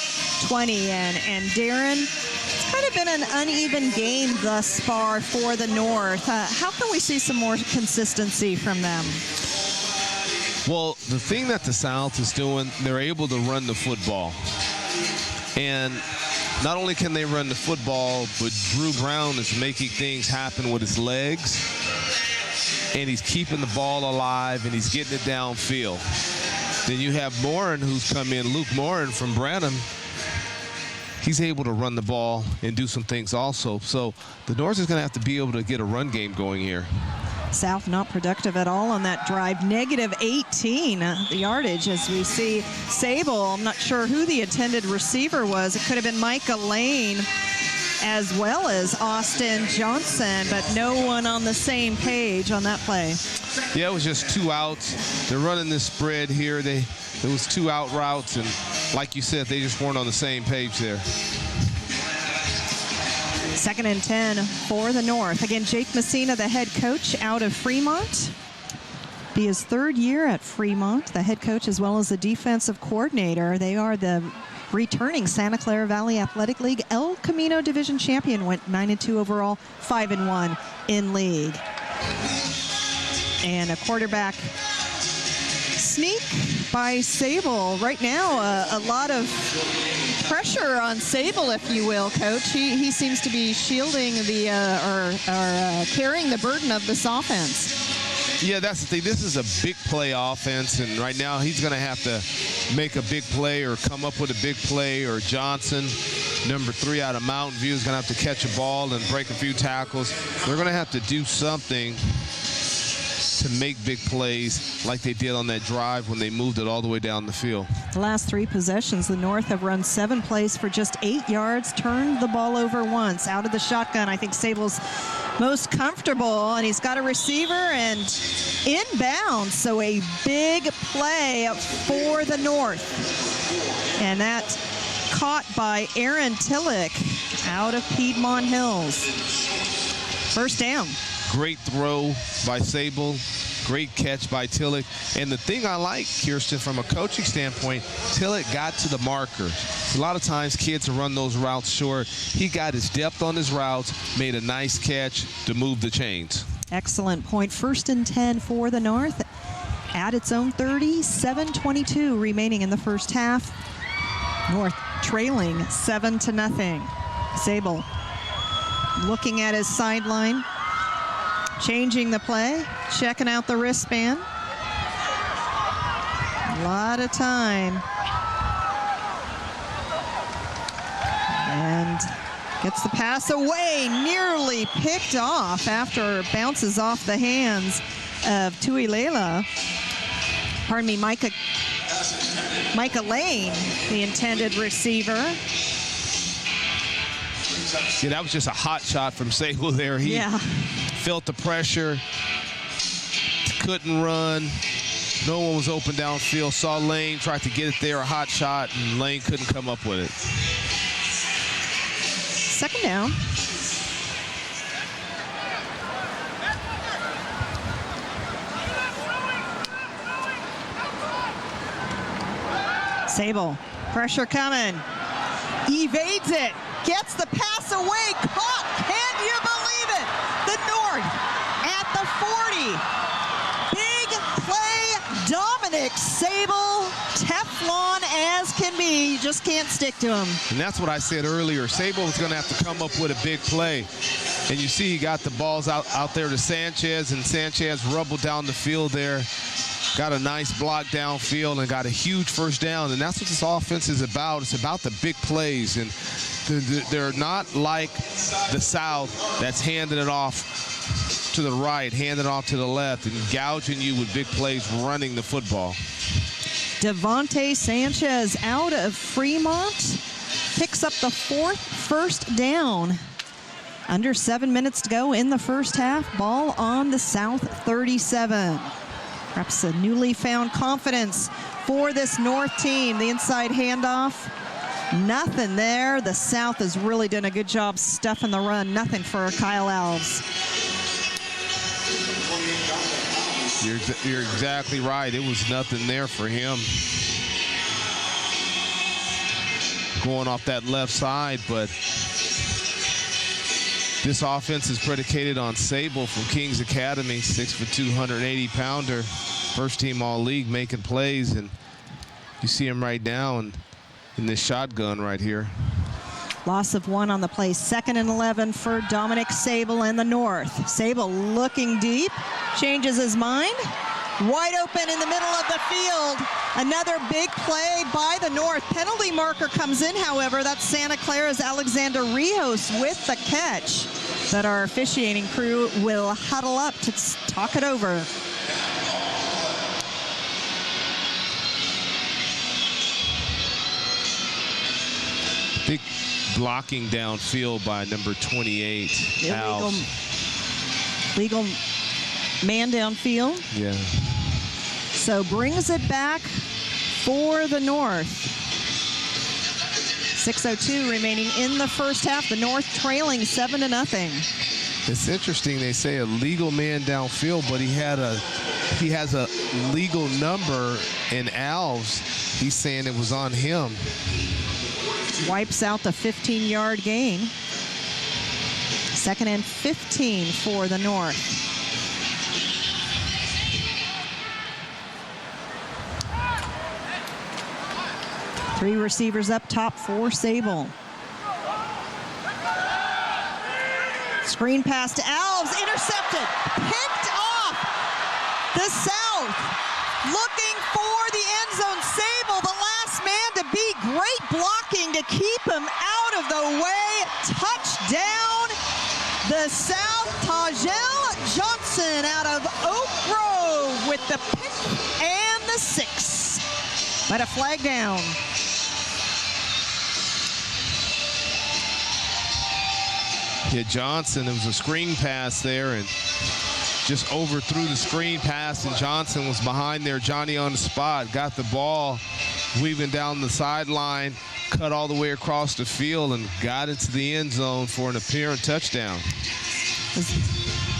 20. And Darren, it's kind of been an uneven game thus far for the North. How can we see some more consistency from them? Well, the thing that the South is doing, they're able to run the football. And not only can they run the football, but Drew Brown is making things happen with his legs. And he's keeping the ball alive, and he's getting it downfield. Then you have Morin, who's come in, Luke Morin from Branham. He's able to run the ball and do some things also. So the North is going to have to be able to get a run game going here. South not productive at all on that drive. -18 the yardage as we see Sable. I'm not sure who the intended receiver was. It could have been Micah Lane as well as Austin Johnson, but no one on the same page on that play. Yeah, it was just 2 outs. They're running this spread here. It was 2 out routes, and like you said, they just weren't on the same page there. 2nd and 10 for the North. Again, Jake Messina, the head coach out of Fremont. Be his 3rd year at Fremont, the head coach as well as the defensive coordinator. They are the returning Santa Clara Valley Athletic League El Camino Division champion. Went 9-2 overall, 5-1 in league. And a quarterback sneak by Sable. Right now, a lot of pressure on Sable, if you will, Coach. He seems to be shielding the carrying the burden of this offense. Yeah, that's the thing. This is a big play offense, and right now he's going to have to make a big play or come up with a big play, or Johnson, number 3 out of Mountain View, is going to have to catch a ball and break a few tackles. They're going to have to do something to make big plays like they did on that drive when they moved it all the way down the field. The last 3 possessions, the North have run 7 plays for just 8 yards, turned the ball over once. Out of the shotgun, I think Sable's most comfortable, and he's got a receiver and inbound, so a big play for the North. And that caught by Aaron Tillich out of Piedmont Hills. 1st down. Great throw by Sable. Great catch by Tillich. And the thing I like, Kirsten, from a coaching standpoint, Tillich got to the marker. A lot of times kids will run those routes short. He got his depth on his routes, made a nice catch to move the chains. Excellent point. 1st and 10 for the North at its own 30, 7:22 remaining in the first half. North trailing 7-0. Sable looking at his sideline. Changing the play, checking out the wristband. A lot of time. And gets the pass away, nearly picked off after it bounces off the hands of Tuilela. Pardon me, Micah Lane, the intended receiver. Yeah, that was just a hot shot from Sable there. He felt the pressure, couldn't run. No one was open downfield. Saw Lane, tried to get it there, a hot shot, and Lane couldn't come up with it. 2nd down. Sable, pressure coming. Evades it. Gets the pass away, caught, can you believe it? The North at the 40. Big play, Dominic Sable, Teflon as can be, you just can't stick to him. And that's what I said earlier. Sable was going to have to come up with a big play. And you see he got the balls out there to Sanchez, and Sanchez rubbled down the field there. Got a nice block downfield and got a huge 1st down. And that's what this offense is about. It's about the big plays. And they're not like the South that's handing it off to the right, handing it off to the left, and gouging you with big plays running the football. Devontae Sanchez out of Fremont picks up the 4th 1st down. Under 7 minutes to go in the first half. Ball on the South 37. Perhaps a newly found confidence for this North team. The inside handoff Nothing there. The South has really done a good job stuffing the run. Nothing for Kyle Alves. You're exactly right. It was nothing there for him. Going off that left side, but this offense is predicated on Sable from Kings Academy, 6'2", 180-pounder, first team all-league, making plays, and you see him right now in this shotgun right here. Loss of 1 on the play. 2nd and 11 for Dominic Sable and the North. Sable looking deep, changes his mind. Wide open in the middle of the field. Another big play by the North. Penalty marker comes in, however. That's Santa Clara's Alexander Rios with the catch. But our officiating crew will huddle up to talk it over. Big blocking downfield by number 28, Legal man downfield. Yeah. So brings it back for the North. 6:02 remaining in the first half. The North trailing 7-0. It's interesting. They say a legal man downfield, but he has a legal number in Alves. He's saying it was on him. Wipes out the 15-yard gain. 2nd and 15 for the North. Three receivers up top for Sable. Screen pass to Alves, intercepted, picked off. The South looking for the end zone. Sable, the last man to beat. Great blocking to keep him out of the way. Touchdown, the South. Tajel Johnson out of Oak Grove with the pick and the 6. But a flag down. Yeah, Johnson, it was a screen pass there and just overthrew the screen pass, and Johnson was behind there. Johnny on the spot, got the ball, weaving down the sideline, cut all the way across the field, and got into the end zone for an apparent touchdown.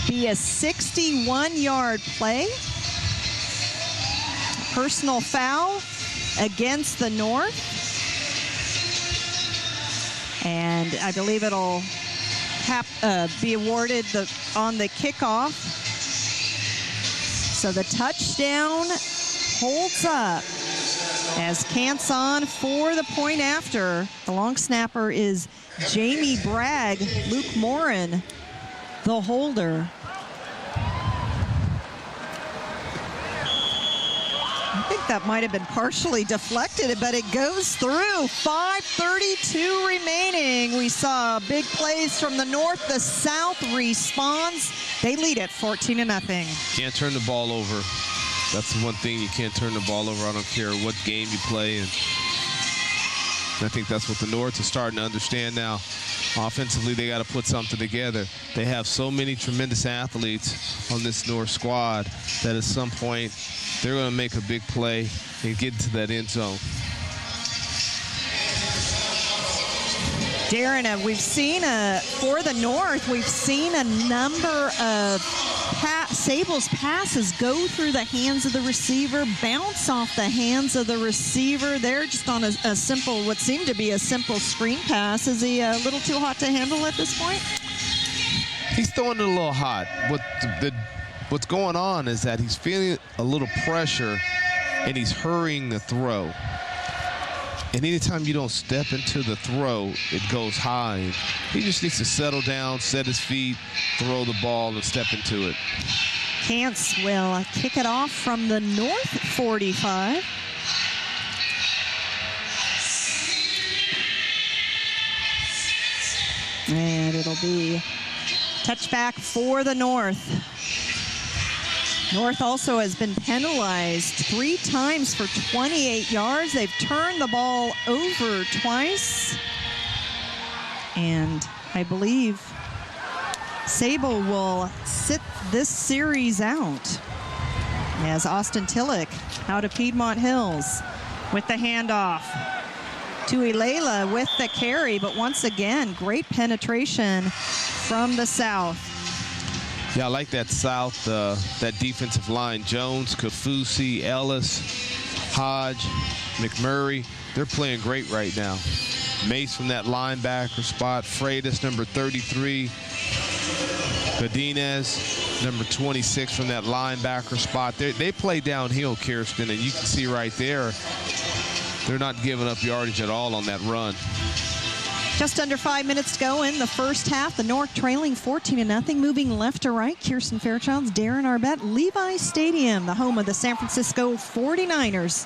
Be a 61-yard play. Personal foul against the North. And I believe it'll be awarded on the kickoff. So the touchdown holds up as Canson for the point after. The long snapper is Jamie Bragg. Luke Morin, the holder. I think that might have been partially deflected, but it goes through. 5:32 remaining. We saw big plays from the North. The South responds. They lead at 14-0. Can't turn the ball over. That's the one thing, you can't turn the ball over. I don't care what game you play. And I think that's what the North is starting to understand now. Offensively, they got to put something together. They have so many tremendous athletes on this North squad that at some point they're going to make a big play and get into that end zone. Darren, we've seen for the North, we've seen a number of Sable's passes go through the hands of the receiver, bounce off the hands of the receiver. They're just on a simple, what seemed to be a simple screen pass. Is he a little too hot to handle at this point? He's throwing it a little hot. What's going on is that he's feeling a little pressure and he's hurrying the throw. And anytime you don't step into the throw, it goes high. He just needs to settle down, set his feet, throw the ball, and step into it. Cants will kick it off from the North 45. And it'll be touchback for the North. North also has been penalized 3 times for 28 yards. They've turned the ball over twice. And I believe Sable will sit this series out as Austin Tillich out of Piedmont Hills with the handoff. Tuilela with the carry, but once again, great penetration from the South. Yeah, I like that South, that defensive line. Jones, Kafusi, Ellis, Hodge, McMurray. They're playing great right now. Mace from that linebacker spot. Freitas, number 33. Godinez, number 26 from that linebacker spot. They play downhill, Kirsten, and you can see right there, they're not giving up yardage at all on that run. Just under 5 minutes to go in the first half. The North trailing 14-0, moving left to right. Kirsten Fairchilds, Darren Arbette, Levi Stadium, the home of the San Francisco 49ers.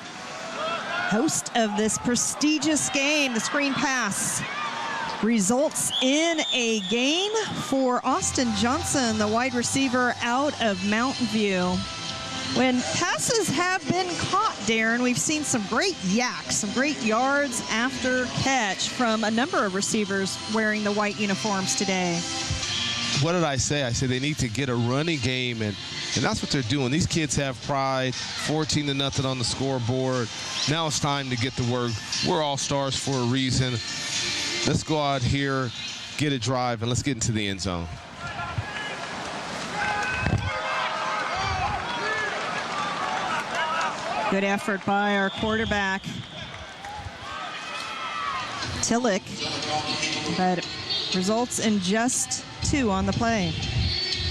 Host of this prestigious game. The screen pass results in a gain for Austin Johnson, the wide receiver out of Mountain View. When passes have been caught, Darren, we've seen some great yaks, some great yards after catch from a number of receivers wearing the white uniforms today. What did I say? I said they need to get a running game, and that's what they're doing. These kids have pride. 14-0 on the scoreboard. Now it's time to get to work. We're all stars for a reason. Let's go out here, get a drive, and let's get into the end zone. Good effort by our quarterback, Tillich, but results in just 2 on the play.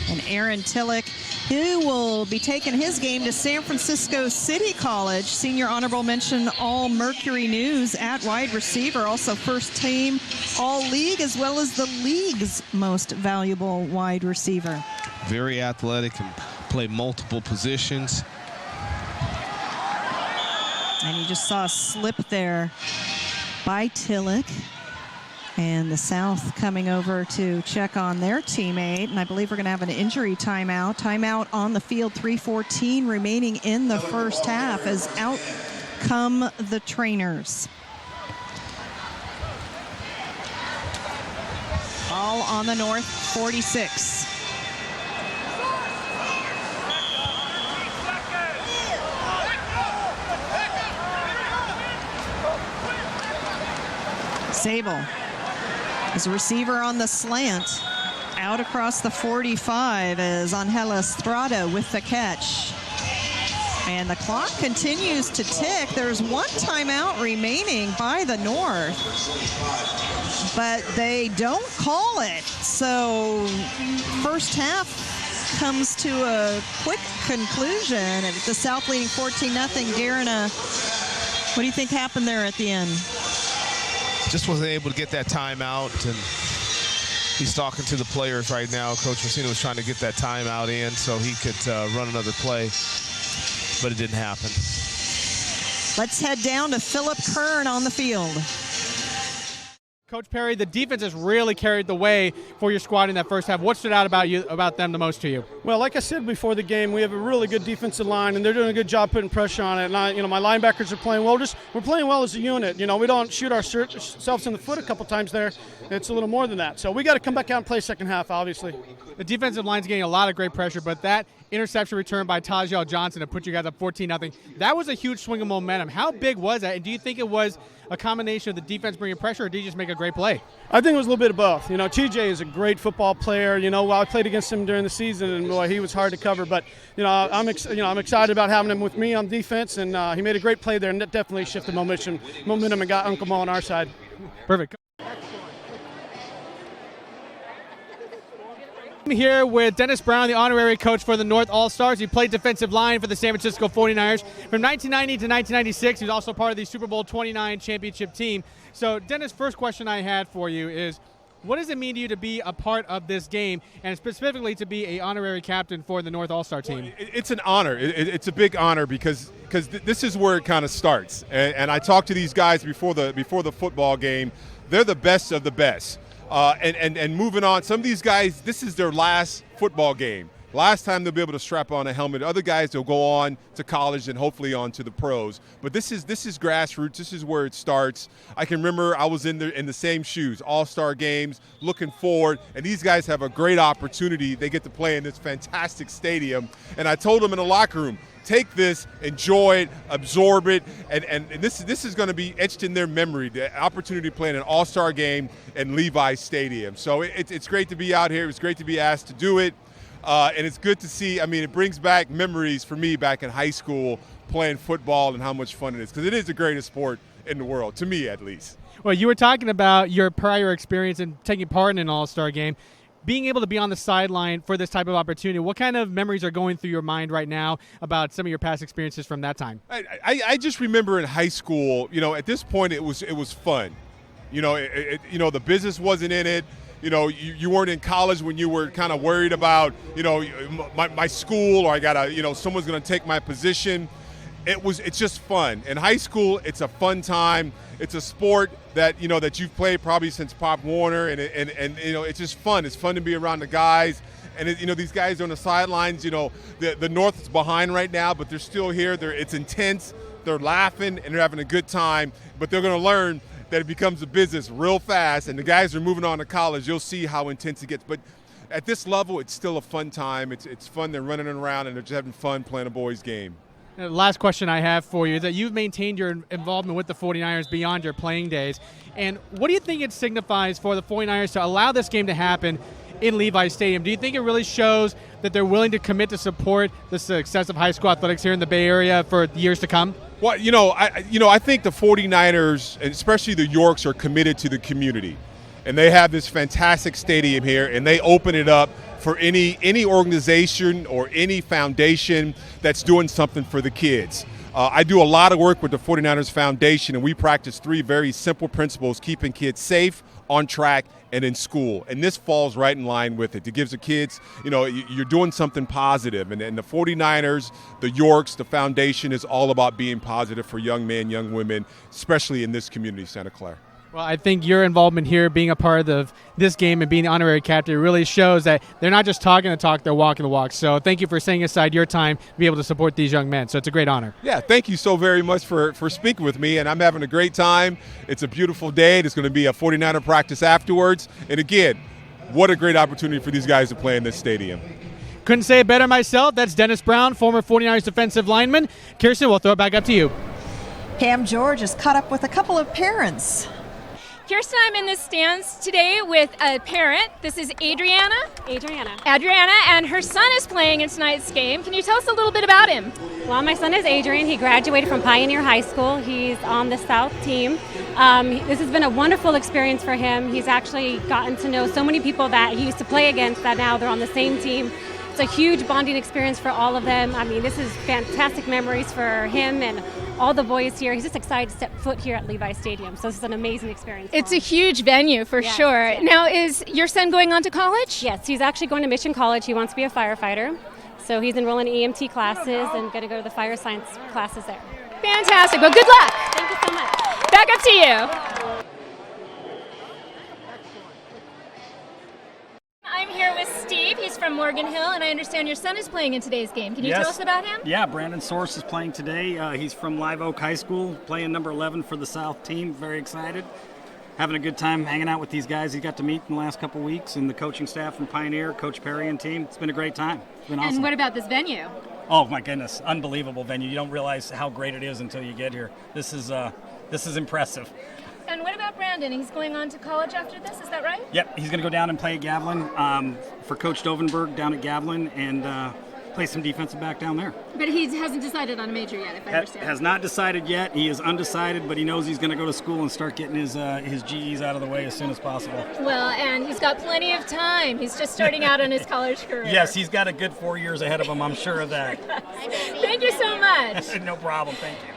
And Aaron Tillich, who will be taking his game to San Francisco City College, senior honorable mention All-Mercury News at wide receiver, also first team All-League, as well as the league's most valuable wide receiver. Very athletic and play multiple positions. And you just saw a slip there by Tillich. And the South coming over to check on their teammate. And I believe we're going to have an injury timeout. Timeout on the field, 3:14 remaining in the first half as out come the trainers. Ball on the North 46. Sable is a receiver on the slant. Out across the 45 is Angel Estrada with the catch. And the clock continues to tick. There's 1 timeout remaining by the North, but they don't call it. So first half comes to a quick conclusion. And the South leading 14-0. Darren, what do you think happened there at the end? Just wasn't able to get that timeout, and he's talking to the players right now. Coach Messina was trying to get that timeout in so he could run another play, but it didn't happen. Let's head down to Philip Kern on the field. Coach Perry, the defense has really carried the way for your squad in that first half. What stood out about them the most to you? Well, like I said before the game, we have a really good defensive line, and they're doing a good job putting pressure on it. And my linebackers are playing well. We're playing well as a unit. We don't shoot ourselves in the foot a couple times there. It's a little more than that. So we got to come back out and play second half, obviously. The defensive line's getting a lot of great pressure, but that interception return by Tajel Johnson to put you guys up 14-0, that was a huge swing of momentum. How big was that, and do you think it was a combination of the defense bringing pressure, or did you just make a great play? I think it was a little bit of both. TJ is a great football player. I played against him during the season, and boy, he was hard to cover. But I'm excited about having him with me on defense, and he made a great play there, and that definitely shifted momentum and got Uncle Mo on our side. Perfect. I'm here with Dennis Brown, the honorary coach for the North All-Stars. He played defensive line for the San Francisco 49ers from 1990 to 1996. He was also part of the Super Bowl 29 championship team. So, Dennis, first question I had for you is, what does it mean to you to be a part of this game, and specifically to be an honorary captain for the North All-Star team? Well, it's an honor. It's a big honor because this is where it kind of starts. And I talked to these guys before the football game. They're the best of the best. And moving on, some of these guys, this is their last football game. Last time they'll be able to strap on a helmet. Other guys, they'll go on to college and hopefully on to the pros. But this is grassroots. This is where it starts. I can remember I was in the same shoes, all-star games, looking forward. And these guys have a great opportunity. They get to play in this fantastic stadium. And I told them in the locker room, take this, enjoy it, absorb it, and this is going to be etched in their memory, the opportunity to play in an all-star game in Levi Stadium. So it's great to be out here. It's great to be asked to do it. And it's good to see. I mean, it brings back memories for me back in high school playing football and how much fun it is, because it is the greatest sport in the world, to me at least. Well, you were talking about your prior experience in taking part in an all-star game. Being able to be on the sideline for this type of opportunity, what kind of memories are going through your mind right now about some of your past experiences from that time? I just remember in high school, at this point it was fun. The business wasn't in it. You weren't in college when you were kind of worried about, my school, or I gotta, someone's gonna take my position. It's just fun. In high school, it's a fun time. It's a sport that that you've played probably since Pop Warner, and it's just fun. It's fun to be around the guys, and these guys are on the sidelines. The North is behind right now, but they're still here. It's intense. They're laughing and they're having a good time, but they're gonna learn that it becomes a business real fast, and the guys are moving on to college. You'll see how intense it gets. But at this level, it's still a fun time. It's fun. They're running around, and they're just having fun playing a boys' game. Last question I have for you is that you've maintained your involvement with the 49ers beyond your playing days. And what do you think it signifies for the 49ers to allow this game to happen in Levi Stadium? Do you think it really shows that they're willing to commit to support the success of high school athletics here in the Bay Area for years to come? Well, I think the 49ers, and especially the Yorks, are committed to the community. And they have this fantastic stadium here, and they open it up for any organization or any foundation that's doing something for the kids. I do a lot of work with the 49ers Foundation, and we practice 3 very simple principles: keeping kids safe, on track, and in school. And this falls right in line with it. It gives the kids, you're doing something positive. And the 49ers, the Yorks, the foundation is all about being positive for young men, young women, especially in this community, Santa Clara. Well, I think your involvement here, being a part of this game and being the honorary captain, really shows that they're not just talking the talk, they're walking the walk. So thank you for setting aside your time to be able to support these young men. So it's a great honor. Yeah, thank you so very much for speaking with me, and I'm having a great time. It's a beautiful day. There's going to be a 49er practice afterwards. And again, what a great opportunity for these guys to play in this stadium. Couldn't say it better myself. That's Dennis Brown, former 49ers defensive lineman. Kirsten, we'll throw it back up to you. Cam George is caught up with a couple of parents. Kirsten, I'm in the stands today with a parent. This is Adriana, and her son is playing in tonight's game. Can you tell us a little bit about him? Well, my son is Adrian. He graduated from Pioneer High School. He's on the South team. This has been a wonderful experience for him. He's actually gotten to know so many people that he used to play against that now they're on the same team. It's a huge bonding experience for all of them. I mean, this is fantastic memories for him and all the boys here. He's just excited to step foot here at Levi Stadium. So this is an amazing experience. It's a huge venue for sure. Yes. Now, is your son going on to college? Yes, he's actually going to Mission College. He wants to be a firefighter. So he's enrolling in EMT classes and going to go to the fire science classes there. Fantastic. Well, good luck. Thank you so much. Back up to you. I'm here with Steve. He's from Morgan Hill, and I understand your son is playing in today's game. Can you tell us about him? Yeah, Brandon Source is playing today. He's from Live Oak High School, playing number 11 for the South team. Very excited. Having a good time hanging out with these guys he got to meet in the last couple weeks, and the coaching staff from Pioneer, Coach Perry and team. It's been a great time. It's been awesome. And what about this venue? Oh, my goodness. Unbelievable venue. You don't realize how great it is until you get here. This is impressive. And what about Brandon? He's going on to college after this, is that right? Yep, he's going to go down and play at Gavilan for Coach Dovenberg down at Gavilan and play some defensive back down there. But he hasn't decided on a major yet, if I understand. Has not decided yet. He is undecided, but he knows he's going to go to school and start getting his GEs out of the way as soon as possible. Well, and he's got plenty of time. He's just starting out on his college career. Yes, he's got a good 4 years ahead of him, I'm sure of that. Thank you so much. No problem, thank you.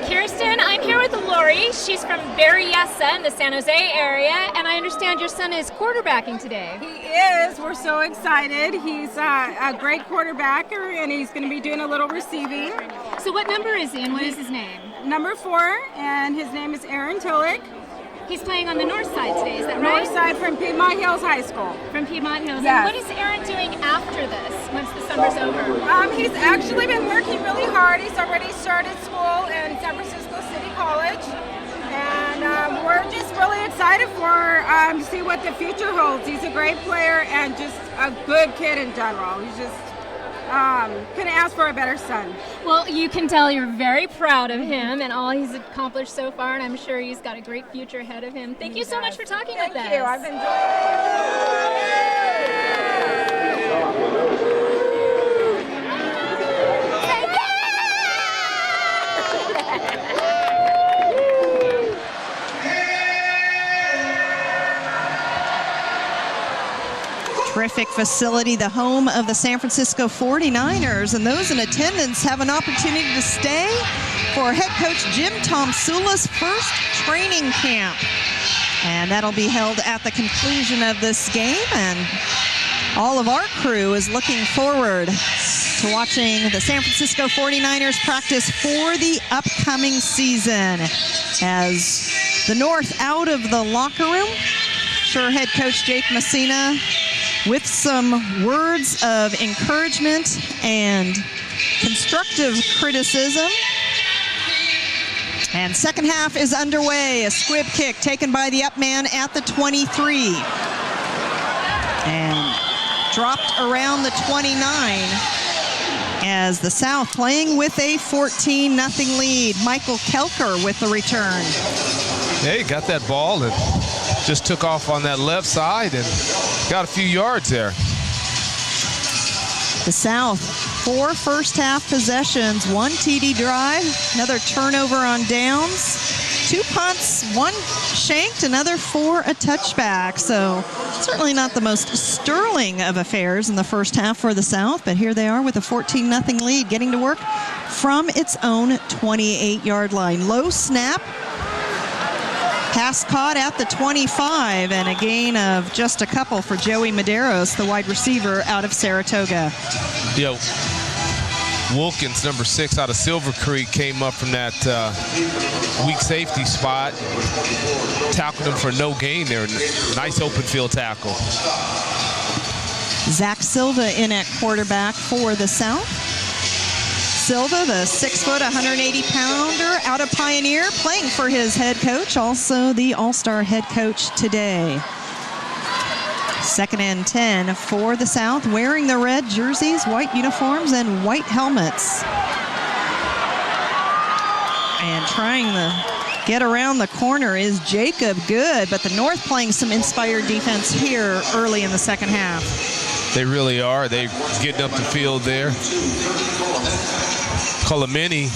Kirsten, I'm here with Lori. She's from Berryessa in the San Jose area, and I understand your son is quarterbacking today. He is. We're so excited. He's a great quarterbacker, and he's going to be doing a little receiving. So what number is he, and what is his name? Number 4, and his name is Aaron Tillich. He's playing on the north side today, is that right? North side from Piedmont Hills High School. From Piedmont Hills. Yes. And what is Aaron doing after this, once the summer's over? He's actually been working really hard. He's already started school in San Francisco City College. And we're just really excited for to see what the future holds. He's a great player and just a good kid in general. He's just couldn't ask for a better son. Well, you can tell you're very proud of him and all he's accomplished so far, and I'm sure he's got a great future ahead of him. Thank you so much for talking with us. Thank you. I've enjoyed it. Terrific facility, the home of the San Francisco 49ers, and those in attendance have an opportunity to stay for head coach Jim Tomsula's first training camp. And that'll be held at the conclusion of this game, and all of our crew is looking forward to watching the San Francisco 49ers practice for the upcoming season. As the North out of the locker room, sure head coach Jake Messina with some words of encouragement and constructive criticism. And second half is underway. A squib kick taken by the up man at the 23. And dropped around the 29 as the South playing with a 14-0 lead. Michael Kelker with the return. Yeah, he got that ball and just took off on that left side and got a few yards there. The South, 4 first half possessions, 1 TD drive, another turnover on downs, 2 punts, 1 shanked, another 4 a touchback. So certainly not the most sterling of affairs in the first half for the South, but here they are with a 14-0 lead, getting to work from its own 28-yard line. Low snap. Pass caught at the 25, and a gain of just a couple for Joey Medeiros, the wide receiver out of Saratoga. Yo, Wilkins, number 6 out of Silver Creek, came up from that weak safety spot, tackled him for no gain there. Nice open field tackle. Zach Silva in at quarterback for the South. Silva, the 6-foot, 180-pounder out of Pioneer, playing for his head coach, also the All-Star head coach today. 2nd and 10 for the South, wearing the red jerseys, white uniforms, and white helmets. And trying to get around the corner is Jacob Good, but the North playing some inspired defense here early in the second half. They really are. They're getting up the field there. Colomini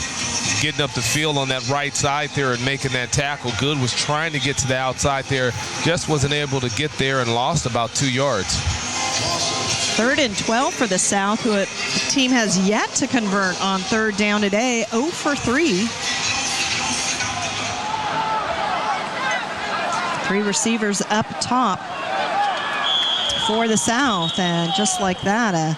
getting up the field on that right side there and making that tackle. Good was trying to get to the outside there, just wasn't able to get there and lost about 2 yards. 3rd and 12 for the South, who the team has yet to convert on 3rd down today, 0 for 3. 3 receivers up top for the South, and just like that, a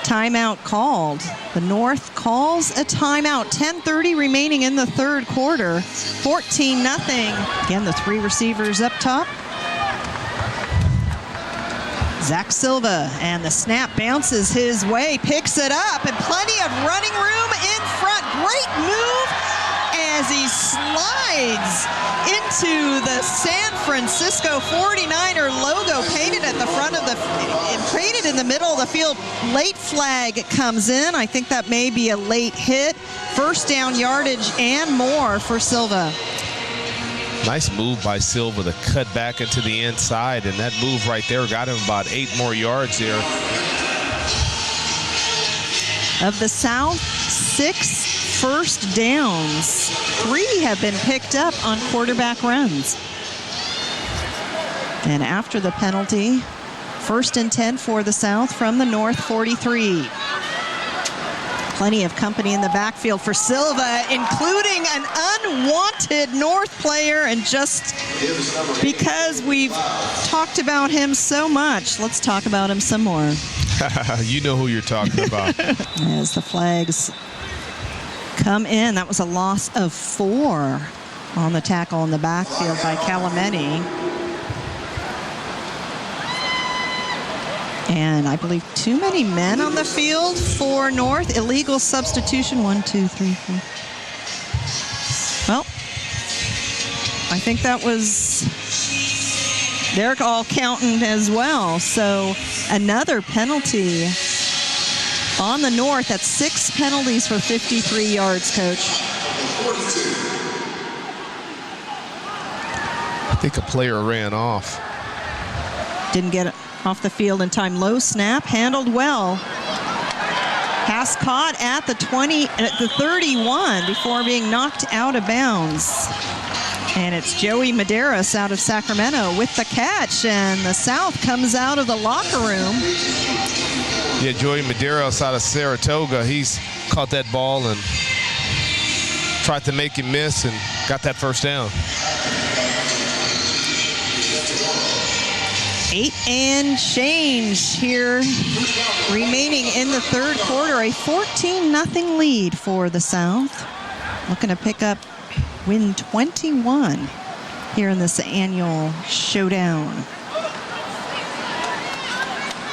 timeout called. The North calls a timeout. 10:30 remaining in the third quarter. 14-0. Again, the 3 receivers up top. Zach Silva, and the snap bounces his way, picks it up, and plenty of running room in front. Great move as he slides into the San Francisco 49er logo painted at the front of the, painted in the middle of the field. Late flag comes in. I think that may be a late hit. First down yardage and more for Silva. Nice move by Silva to cut back into the inside, and that move right there got him about 8 more yards there. Of the South, 6 first downs. 3 have been picked up on quarterback runs. And after the penalty, 1st and 10 for the South from the North 43. Plenty of company in the backfield for Silva, including an unwanted North player. And just because we've talked about him so much, let's talk about him some more. You know who you're talking about. As the flags come in, that was a loss of 4 on the tackle in the backfield by Calameni. And I believe too many men on the field for North. Illegal substitution, 1, 2, 3, 4. Well, I think that was, they're all counting as well. So another penalty on the North. That's 6 penalties for 53 yards, Coach. I think a player ran off. Didn't get off the field in time. Low snap, handled well. Pass caught at the 31 before being knocked out of bounds. And it's Joey Medeiros out of Sacramento with the catch, and the South comes out of the locker room. Yeah, Joey Medeiros out of Saratoga. He's caught that ball and tried to make him miss and got that first down. 8 and change here remaining in the third quarter. A 14-0 lead for the South. Looking to pick up win 21 here in this annual showdown.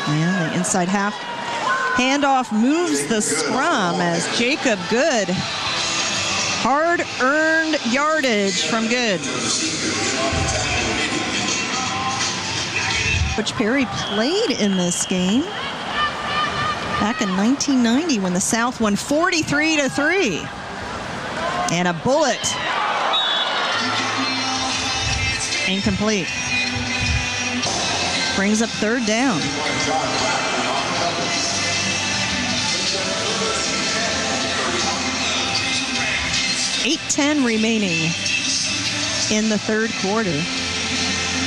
And the inside half handoff moves the scrum as Jacob Good. Hard-earned yardage from Good. Coach Perry played in this game back in 1990 when the South won 43-3. And a bullet. Incomplete. Brings up third down. .8:10 remaining in the third quarter.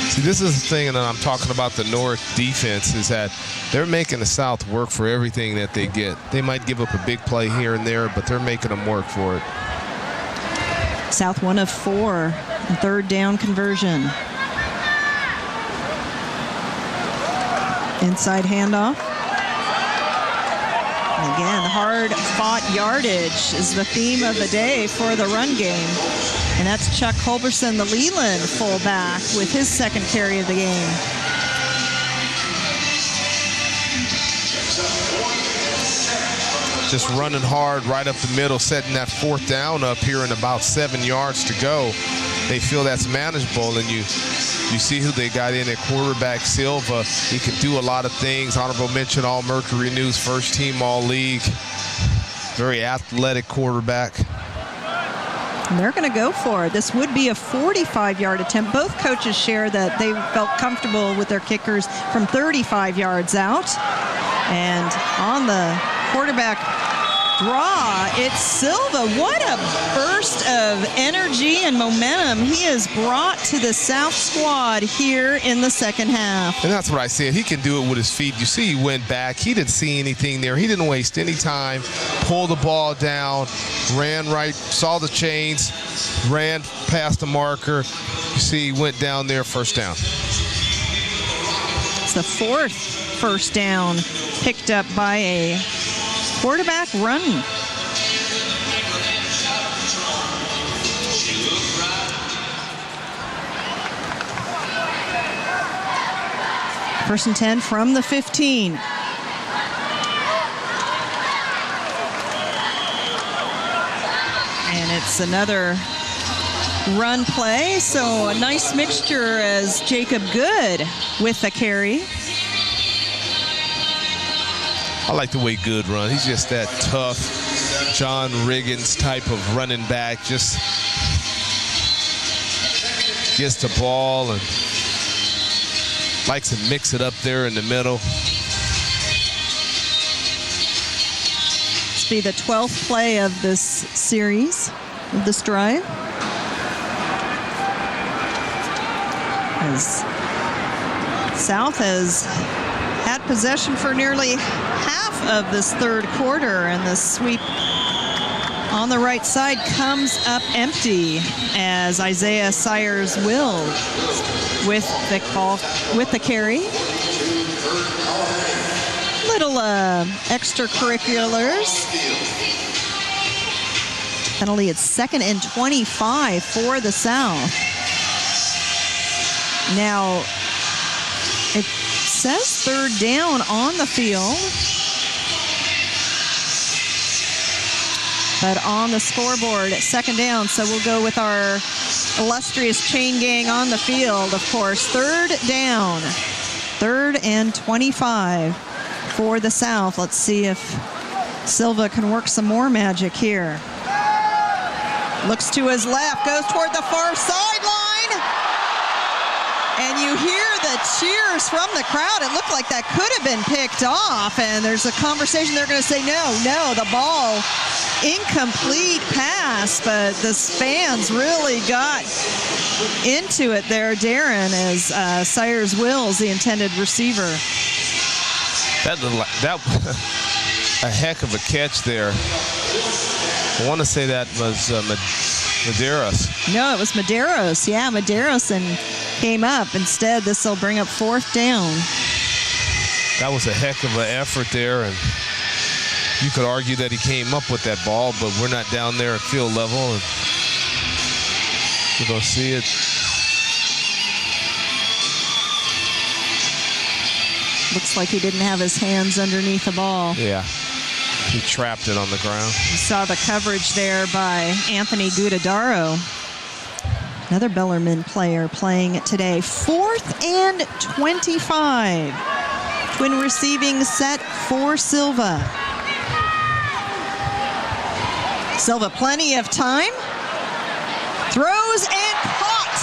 See, this is the thing that I'm talking about the North defense, is that they're making the South work for everything that they get. They might give up a big play here and there, but they're making them work for it. South 1 of 4 in third down conversion. Inside handoff. And again, hard-fought yardage is the theme of the day for the run game. And that's Chuck Culberson, the Leland fullback, with his second carry of the game. Just running hard right up the middle, setting that fourth down up here in about 7 yards to go. They feel that's manageable, and you see who they got in at quarterback, Silva. He can do a lot of things. Honorable mention, All Mercury News, first team All League. Very athletic quarterback. And they're going to go for it. This would be a 45-yard attempt. Both coaches share that they felt comfortable with their kickers from 35 yards out. And on the quarterback draw, it's Silva. What a burst of energy and momentum he has brought to the South squad here in the second half. And that's what I said. He can do it with his feet. You see he went back. He didn't see anything there. He didn't waste any time. Pulled the ball down, ran right, saw the chains, ran past the marker. You see he went down there, first down. It's the fourth first down picked up by a quarterback run. First and 10 from the 15. And it's another run play, so a nice mixture as Jacob Good with the carry. I like the way Good runs. He's just that tough John Riggins type of running back. Just gets the ball and likes to mix it up there in the middle. This will be the 12th play of this series, of this drive. As South has had possession for nearly half of this third quarter, and the sweep on the right side comes up empty as Isaiah Sayers-Will with the carry. Little extracurriculars. Penalty, it's 2nd and 25 for the South. Now, it says 3rd down on the field. But on the scoreboard, 2nd down, so we'll go with our illustrious chain gang on the field, of course. 3rd down, 3rd and 25 for the South. Let's see if Silva can work some more magic here. Looks to his left, goes toward the far sideline. And you hear the cheers from the crowd. It looked like that could have been picked off. And there's a conversation. They're going to say, no, the ball, incomplete pass. But the fans really got into it there, Darren, as Sayers Wills, the intended receiver. That a heck of a catch there. I want to say that was Medeiros. No, it was Medeiros. Yeah, Medeiros and came up. Instead, this will bring up 4th down. That was a heck of an effort there, and you could argue that he came up with that ball, but we're not down there at field level, and we're going to see it. Looks like he didn't have his hands underneath the ball. Yeah, he trapped it on the ground. You saw the coverage there by Anthony Gudadaro. Another Bellarmine player playing today. 4th and 25. Twin receiving set for Silva. Silva, plenty of time. Throws and caught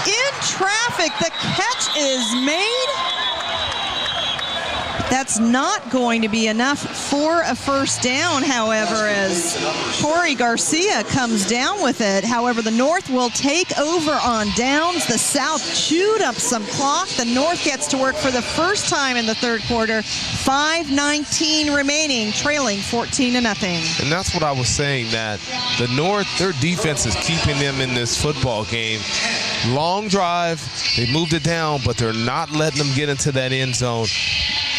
in traffic. The catch is made. That's not going to be enough for a 1st down, however, as Corey Garcia comes down with it. However, the North will take over on downs. The South chewed up some clock. The North gets to work for the first time in the 3rd quarter. 5:19 remaining, trailing 14-0. And that's what I was saying, that the North, their defense is keeping them in this football game. Long drive, they moved it down, but they're not letting them get into that end zone.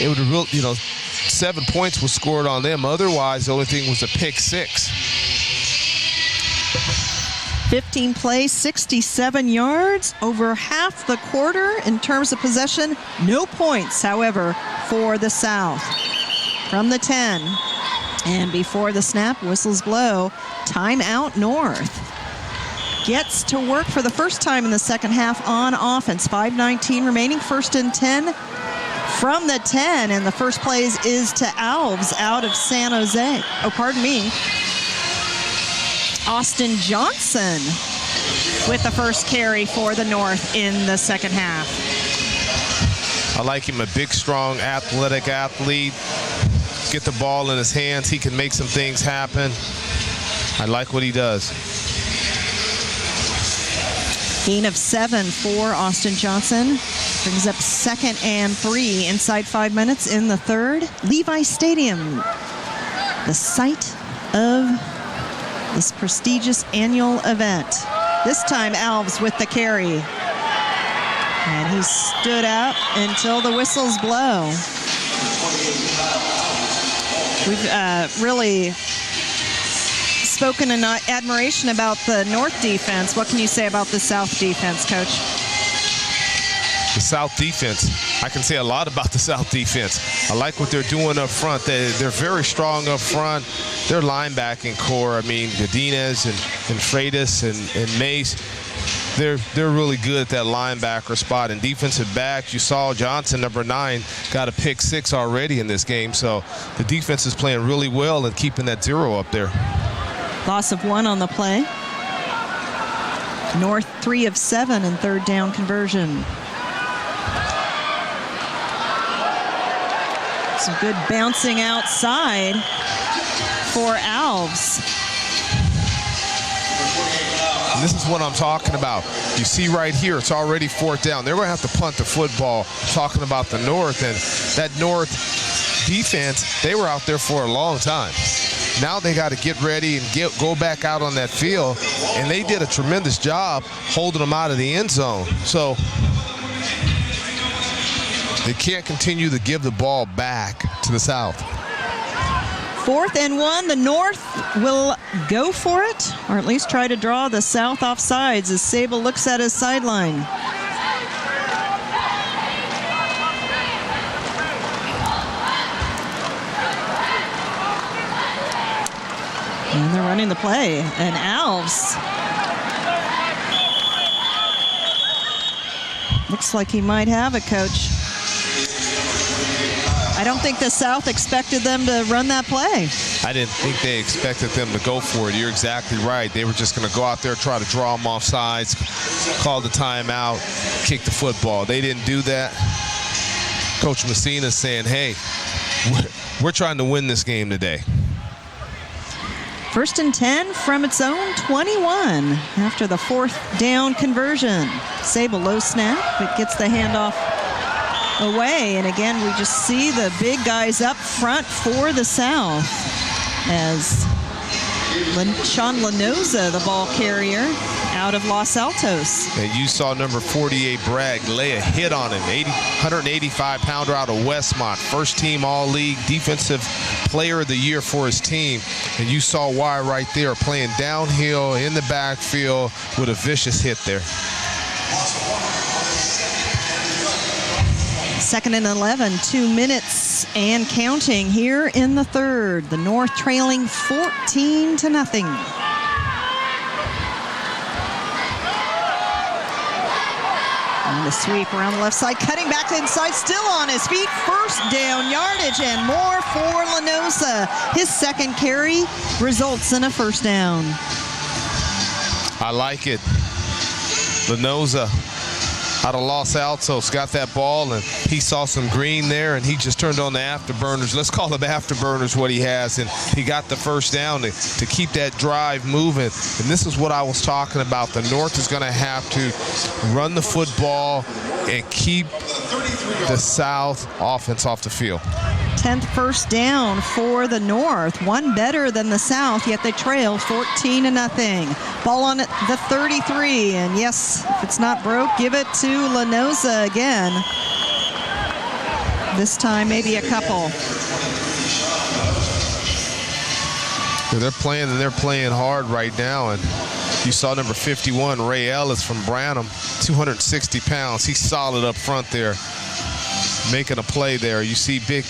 It would have, 7 points was scored on them. Otherwise, the only thing was a pick 6. 15 plays, 67 yards, over half the quarter in terms of possession. No points, however, for the South. From the 10, and before the snap, whistles blow, timeout North. Gets to work for the first time in the 2nd half on offense. 5:19 remaining, 1st and 10. From the 10, and the first plays is to Alves out of San Jose. Oh, pardon me. Austin Johnson with the first carry for the North in the 2nd half. I like him, a big, strong, athletic athlete. Get the ball in his hands. He can make some things happen. I like what he does. Gain of 7 for Austin Johnson. Brings up 2nd and 3 inside 5 minutes in the 3rd. Levi Stadium, the site of this prestigious annual event. This time Alves with the carry. And he stood out until the whistles blow. We've really spoken in admiration about the North defense. What can you say about the South defense, Coach? The South defense, I can say a lot about the South defense. I like what they're doing up front. They're very strong up front. Their linebacking core, Godinez and Freitas and Mace, they're really good at that linebacker spot. And defensive backs, you saw Johnson, number 9, got a pick 6 already in this game. So the defense is playing really well and keeping that 0 up there. Loss of 1 on the play. North 3 of 7 in 3rd down conversion. Some good bouncing outside for Alves. And this is what I'm talking about. You see right here, it's already 4th down. They're going to have to punt the football, talking about the North. And that North defense, they were out there for a long time. Now they got to get ready and go back out on that field. And they did a tremendous job holding them out of the end zone. So they can't continue to give the ball back to the South. 4th and 1. The North will go for it, or at least try to draw the South off sides as Sable looks at his sideline. And they're running the play, and Alves looks like he might have it, Coach. I don't think the South expected them to run that play. I didn't think they expected them to go for it. You're exactly right. They were just going to go out there, try to draw them off sides, call the timeout, kick the football. They didn't do that. Coach Messina's saying, hey, we're trying to win this game today. 1st and 10 from its own 21 after the 4th down conversion. Sable low snap, but gets the handoff away. And again, we just see the big guys up front for the South as Sean Lanoza, the ball carrier, out of Los Altos. And you saw number 48, Bragg, lay a hit on him. 185-pounder out of Westmont. First team All-League Defensive Player of the Year for his team. And you saw why right there, playing downhill in the backfield with a vicious hit there. 2nd and 11, 2 minutes and counting here in the 3rd. The North trailing 14-0. And the sweep around the left side, cutting back to inside, still on his feet. 1st down yardage and more for Lanoza. His 2nd carry results in a 1st down. I like it. Lanoza out of Los Altos got that ball, and he saw some green there, and he just turned on the afterburners. Let's call them afterburners, what he has, and he got the 1st down to keep that drive moving. And this is what I was talking about. The North is going to have to run the football and keep the South offense off the field. 10th 1st down for the North. One better than the South, yet they trail 14-0. Ball on the 33, and yes, if it's not broke, give it to Lanoza again. This time, maybe a couple. They're playing, and they're playing hard right now. And you saw number 51, Ray Ellis from Branham, 260 pounds. He's solid up front there, making a play there. You see Big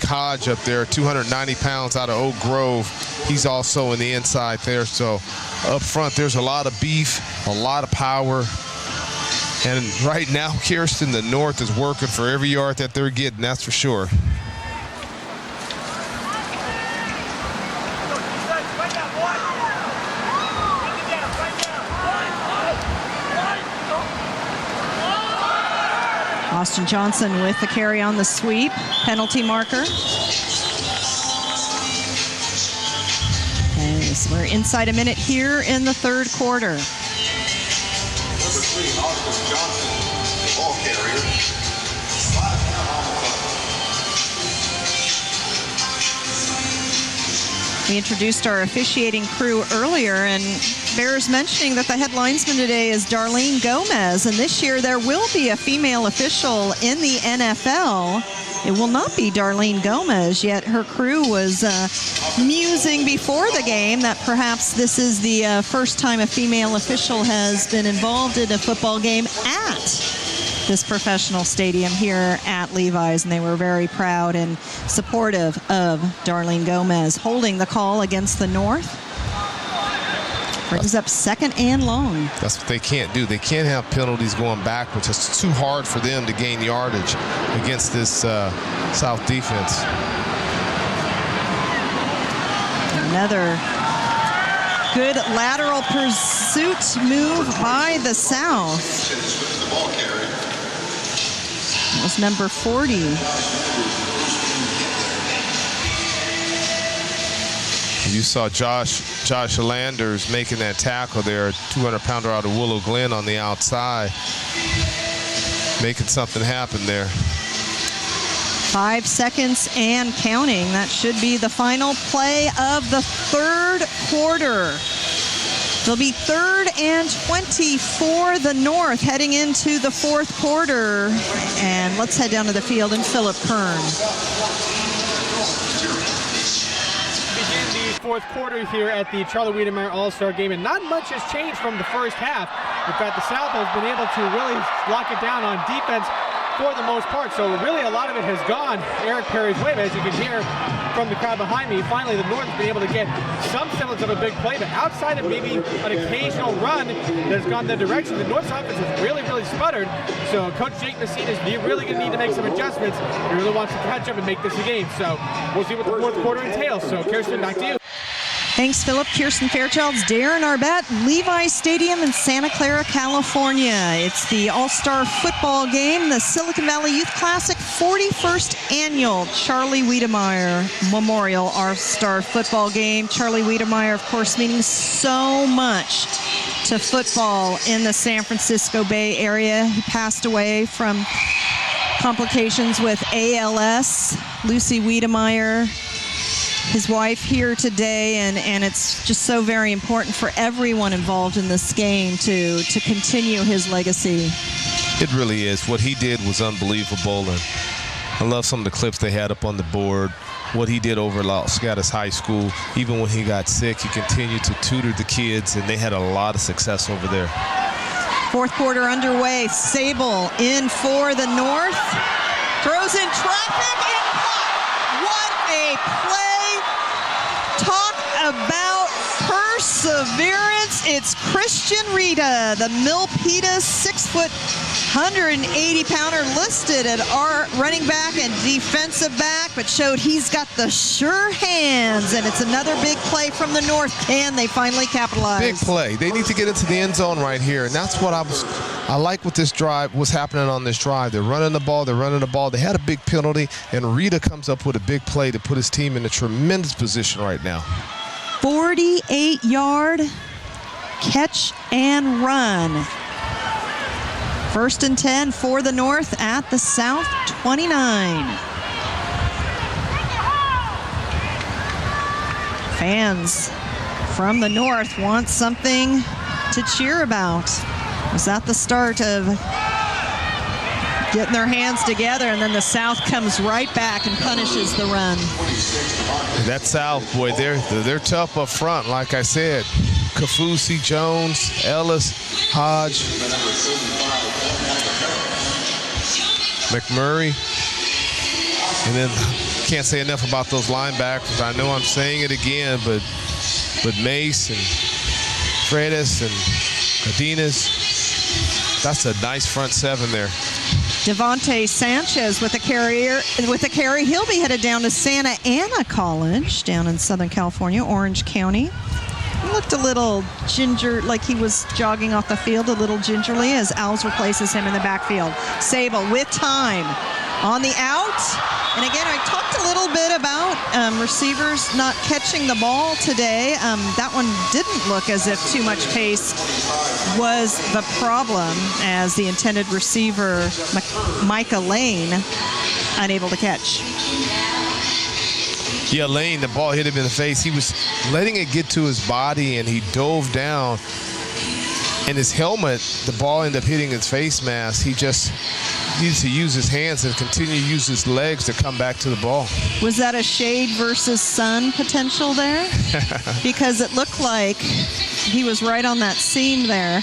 Hodge up there, 290 pounds out of Oak Grove. He's also in the inside there. So up front, there's a lot of beef, a lot of power. And right now, Kirsten, the North is working for every yard that they're getting, that's for sure. Austin Johnson with the carry on the sweep, penalty marker. Okay, so we're inside a minute here in the 3rd quarter. Number 3, Austin Johnson, the ball carrier. We introduced our officiating crew earlier, and bears mentioning that the head linesman today is Darlene Gomez, and this year there will be a female official in the NFL. It will not be Darlene Gomez, yet her crew was musing before the game that perhaps this is the first time a female official has been involved in a football game at this professional stadium here at Levi's, and they were very proud and supportive of Darlene Gomez holding the call against the North. Brings up 2nd and long. That's what they can't do. They can't have penalties going backwards. It's too hard for them to gain yardage against this South defense. Another good lateral pursuit move by the South. That was number 40. You saw Josh Landers making that tackle there, 200-pounder out of Willow Glen on the outside, making something happen there. 5 seconds and counting. That should be the final play of the 3rd quarter. It'll be 3rd and 20 for the North heading into the 4th quarter. And let's head down to the field and Philip Kern. fourth quarter here at the Charlie Wedemeyer All-Star Game, and not much has changed from the first half. In fact, the South has been able to really lock it down on defense for the most part. So really a lot of it has gone Eric Perry's way, but as you can hear from the crowd behind me, finally the North has been able to get some semblance of a big play, but outside of maybe an occasional run that has gone the direction, the North's offense has really sputtered. So Coach Jake Messina is really going to need to make some adjustments. He really wants to catch up and make this a game. So we'll see what the fourth quarter entails. So Kirsten, back to you. Thanks, Philip. Kirsten Fairchilds, Darren Arbette, Levi Stadium in Santa Clara, California. It's the All-Star Football Game, the Silicon Valley Youth Classic 41st Annual Charlie Wedemeyer Memorial All-Star Football Game. Charlie Wedemeyer, of course, meaning so much to football in the San Francisco Bay Area. He passed away from complications with ALS. Lucy Wedemeyer, his wife, here today, and it's just so very important for everyone involved in this game to continue his legacy. It really is. What he did was unbelievable, and I love some of the clips they had up on the board. What he did over at Los Gatos High School, even when he got sick, he continued to tutor the kids, and they had a lot of success over there. Fourth quarter underway. Sable in for the North. Throws in traffic and caught. What a play. Talk about perseverance. It's Christian Rita, the Milpitas 6-foot, 180-pounder, listed at our running back and defensive back, but showed he's got the sure hands, and it's another big play from the North. Can they finally capitalize? Big play. They need to get into the end zone right here, and that's what I like with this drive, what's happening on this drive. They're running the ball. They had a big penalty, and Rita comes up with a big play to put his team in a tremendous position right now. 48-yard catch and run. 1st and 10 for the North at the South 29. Fans from the North want something to cheer about. Was that the start of getting their hands together, and then the South comes right back and punishes the run? That South, boy, they're tough up front, like I said. Kafusi, Jones, Ellis, Hodge, McMurray, and then can't say enough about those linebackers. I know I'm saying it again, but Mace and Freitas and Cardenas, that's a nice front seven there. Devontae Sanchez with a carry. He'll be headed down to Santa Ana College down in Southern California, Orange County. He looked a little ginger, like he was jogging off the field a little gingerly as Alves replaces him in the backfield. Sable with time on the out. And again, I talked a little bit about receivers not catching the ball today. That one didn't look as if too much pace was the problem, as the intended receiver, Micah Lane, unable to catch. Yeah, Lane, the ball hit him in the face. He was letting it get to his body, and he dove down. And his helmet, the ball ended up hitting his face mask. He just needs to use his hands and continue to use his legs to come back to the ball. Was that a shade versus sun potential there? Because it looked like he was right on that seam there.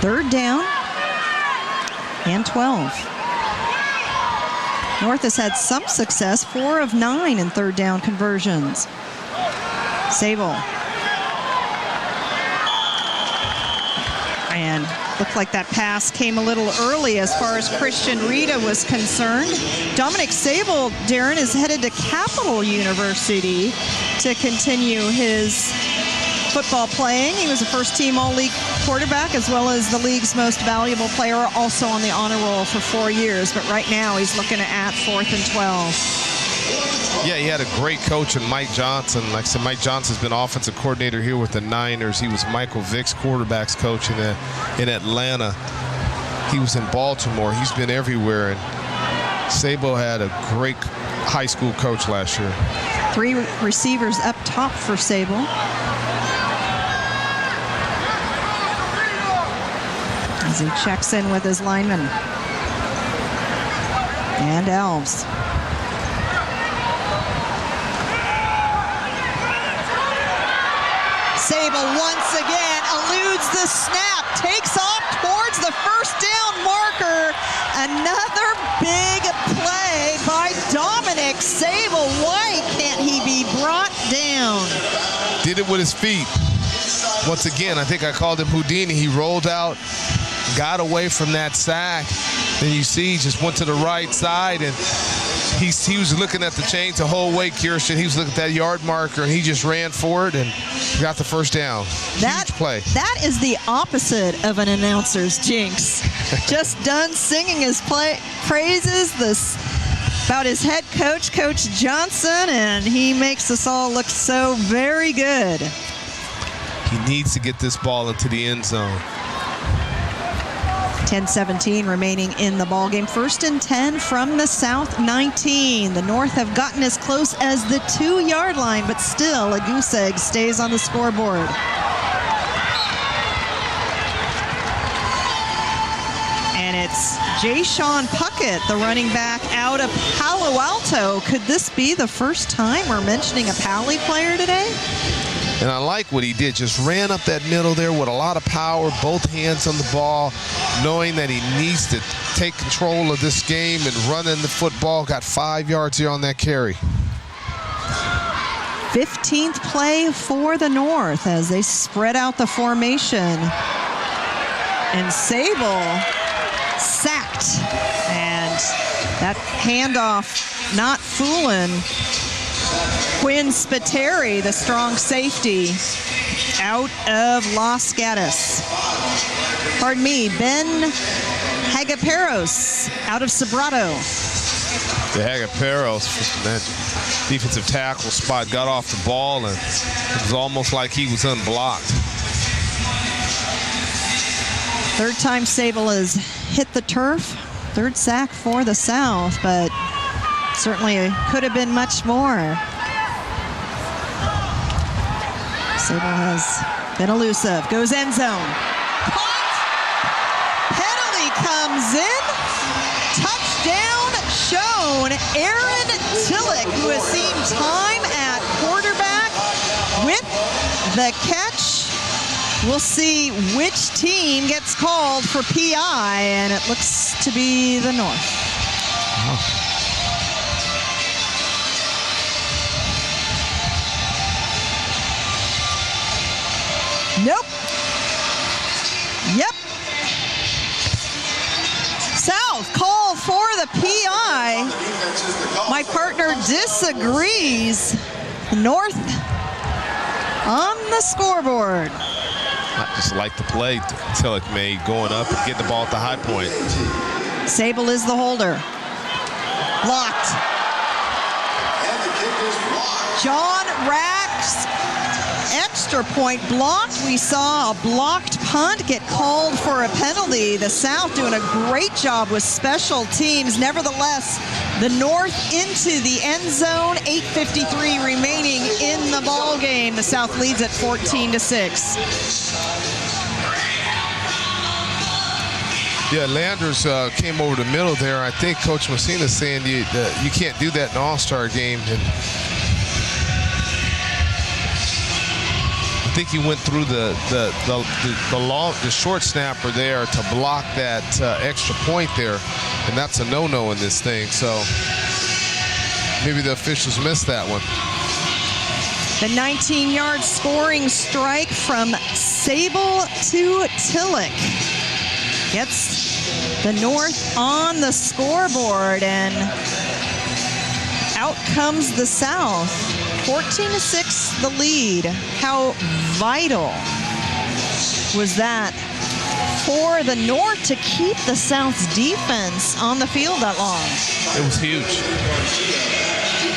3rd down and 12. North has had some success, 4 of 9 in 3rd down conversions. Sable. And looked like that pass came a little early as far as Christian Rita was concerned. Dominic Sable, Darren, is headed to Capital University to continue his football playing. He was a first-team All-League quarterback, as well as the league's most valuable player, also on the honor roll for 4 years. But right now he's looking at 4th and 12. Yeah, he had a great coach in Mike Johnson. Like I said, Mike Johnson's been offensive coordinator here with the Niners. He was Michael Vick's quarterbacks coach in Atlanta. He was in Baltimore. He's been everywhere. And Sabo had a great high school coach last year. 3 receivers up top for Sable. As he checks in with his lineman. And Alves. Sable once again eludes the snap, takes off towards the first down marker. Another big play by Dominic Sable. Why can't he be brought down? Did it with his feet. Once again, I think I called him Houdini. He rolled out, got away from that sack. Then you see, just went to the right side, and he was looking at the chains the whole way, Kirsten. He was looking at that yard marker, and he just ran for it and got the first down. Huge play. That is the opposite of an announcer's jinx. Just done singing his praises about his head coach, Coach Johnson, and he makes us all look so very good. He needs to get this ball into the end zone. 10-17 remaining in the ballgame. 1st and 10 from the South 19. The North have gotten as close as the 2-yard line, but still a goose egg stays on the scoreboard. And it's Jay-Sean Puckett, the running back out of Palo Alto. Could this be the first time we're mentioning a Pali player today? And I like what he did. Just ran up that middle there with a lot of power, both hands on the ball, knowing that he needs to take control of this game and run in the football. Got 5 yards here on that carry. 15th play for the North as they spread out the formation. And Sable sacked. And that handoff not fooling Quinn Spiteri, the strong safety, out of Los Gatos. Pardon me, Ben Hagaperos out of Sobrato. The Hagaperos, that defensive tackle spot, got off the ball, and it was almost like he was unblocked. 3rd time Sable has hit the turf. 3rd sack for the South, but certainly could have been much more. Sable has been elusive. Goes end zone. Caught. Penalty comes in. Touchdown shown. Aaron Tillich, who has seen time at quarterback with the catch. We'll see which team gets called for PI, and it looks to be the North. Oh. Nope. Yep. South called for the PI. My partner disagrees. North on the scoreboard. I just like the play Tillich made going up and getting the ball at the high point. Sable is the holder. Blocked. John Rack's extra point blocked. We saw a blocked punt get called for a penalty. The South doing a great job with special teams. Nevertheless, the North into the end zone. 8:53 remaining in the ball game. The South leads at 14-6. Yeah, Landers came over the middle there. I think Coach Messina's saying you can't do that in an all-star game. And I think he went through the short snapper there to block that extra point there, and that's a no-no in this thing. So maybe the officials missed that one. The 19-yard scoring strike from Sable to Tillich gets the North on the scoreboard, and out comes the South. 14-6 the lead. How vital was that for the North to keep the South's defense on the field that long? It was huge.